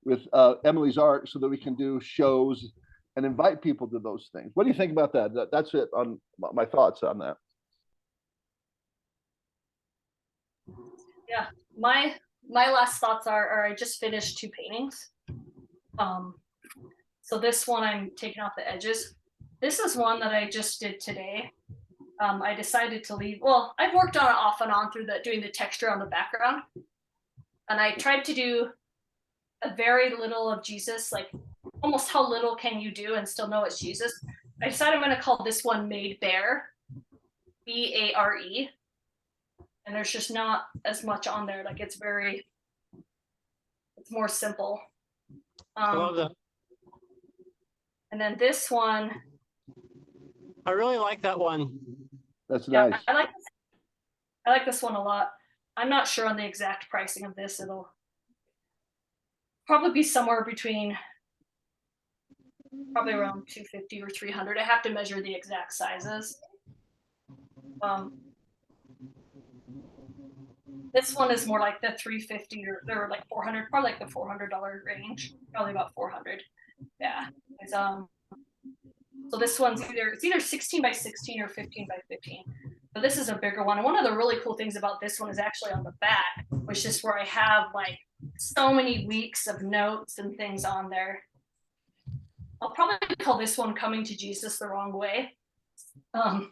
with Emily's art, so that we can do shows and invite people to those things. What do you think about that? That's it on my thoughts on that. Yeah, my last thoughts are I just finished 2 paintings. So this one I'm taking off the edges. This is one that I just did today. I decided to leave. Well, I've worked on it off and on through doing the texture on the background, and I tried to do a very little of Jesus, like almost how little can you do and still know it's Jesus. I decided I'm going to call this one Made Bare, B-A-R-E. And there's just not as much on there. Like it's more simple. I love that. And then this one, I really like that one. That's yeah, nice. I like this one a lot. I'm not sure on the exact pricing of this. It'll probably be somewhere between probably around $250 or $300. I have to measure the exact sizes. This one is more like the $350 or like $400, probably like the $400 range, probably about 400. Yeah. It's, so this one's either 16 by 16 or 15 by 15. But this is a bigger one. And one of the really cool things about this one is actually on the back, which is where I have like so many weeks of notes and things on there. I'll probably call this one Coming to Jesus the Wrong Way. And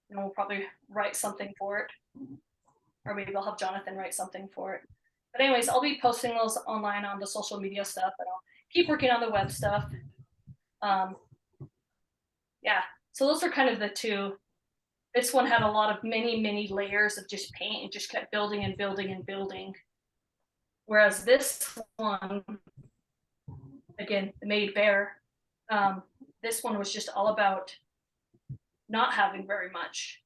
we'll probably write something for it. Or maybe I'll have Jonathan write something for it. But anyways, I'll be posting those online on the social media stuff, and I'll keep working on the web stuff. Yeah, so those are kind of the 2. This one had a lot of many layers of just paint and just kept building and building and building. Whereas this one, again, Made Bare, this one was just all about not having very much,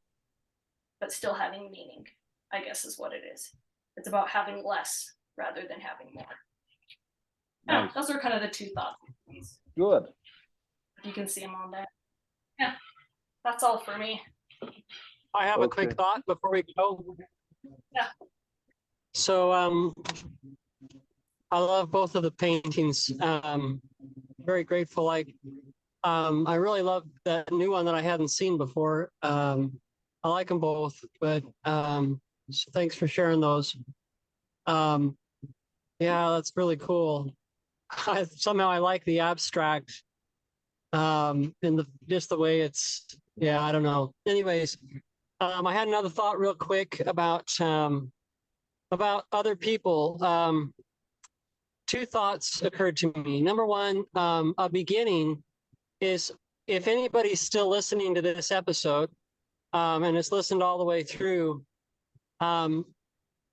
but still having meaning, I guess is what it is. It's about having less rather than having more. Yeah, those are kind of the 2 thoughts. Good. You can see them on there. Yeah, that's all for me. I have a quick thought before we go. Yeah. So I love both of the paintings. Very grateful. I really love that new one that I hadn't seen before. I like them both, but so thanks for sharing those. Yeah, that's really cool. Somehow I like the abstract, and just the way it's. Yeah, I don't know. Anyways, I had another thought real quick about other people. 2 thoughts occurred to me. Number one, a beginning is, if anybody's still listening to this episode, and it's listened all the way through,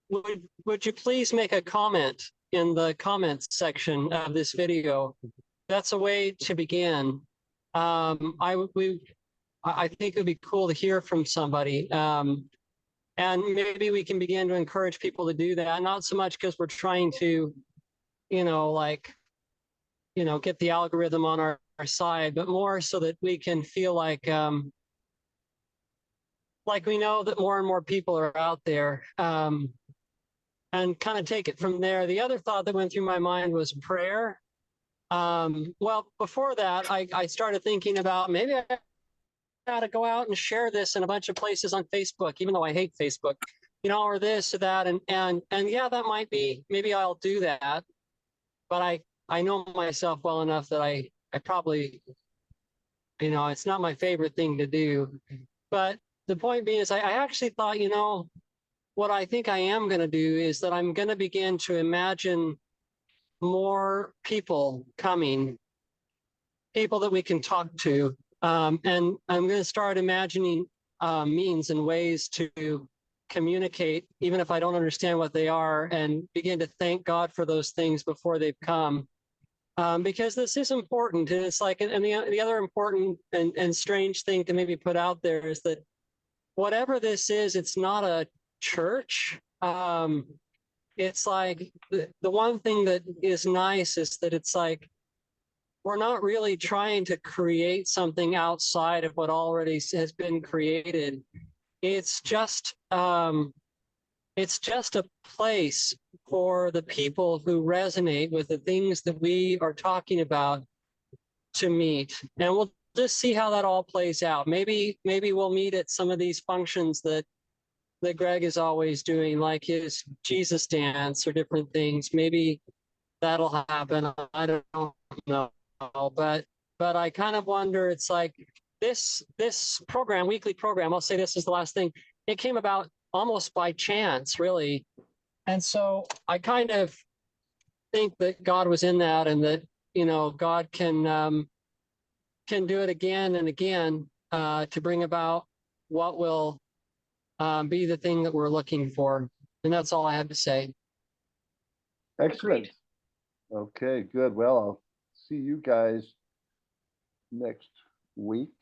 would you please make a comment in the comments section of this video? That's a way to begin. I think it would be cool to hear from somebody. And maybe we can begin to encourage people to do that. Not so much because we're trying to, get the algorithm on our side, but more so that we can feel like we know that more and more people are out there, and kind of take it from there. The other thought that went through my mind was prayer. Well, before that, I started thinking about maybe I got to go out and share this in a bunch of places on Facebook, even though I hate Facebook, or this or that. And yeah, that might be, maybe I'll do that. But I I know myself well enough that I probably, it's not my favorite thing to do. But the point being is I actually thought, what I think I am going to do is that I'm going to begin to imagine more people coming, people that we can talk to. And I'm going to start imagining means and ways to communicate, even if I don't understand what they are, and begin to thank God for those things before they've come. Because this is important. And it's like, and the other important and strange thing to maybe put out there is that whatever this is, it's not a church. It's like the one thing that is nice is that it's like, we're not really trying to create something outside of what already has been created. It's just a place for the people who resonate with the things that we are talking about to meet. And we'll just see how that all plays out. Maybe we'll meet at some of these functions that Greg is always doing, like his Jesus dance or different things. Maybe that'll happen. I don't know. But I kind of wonder, it's like this program, weekly program, I'll say this is the last thing. It came about almost by chance, really. And so I kind of think that God was in that, and that, God can do it again and again to bring about what will be the thing that we're looking for. And that's all I have to say. Excellent. Okay, good. Well, I'll see you guys next week.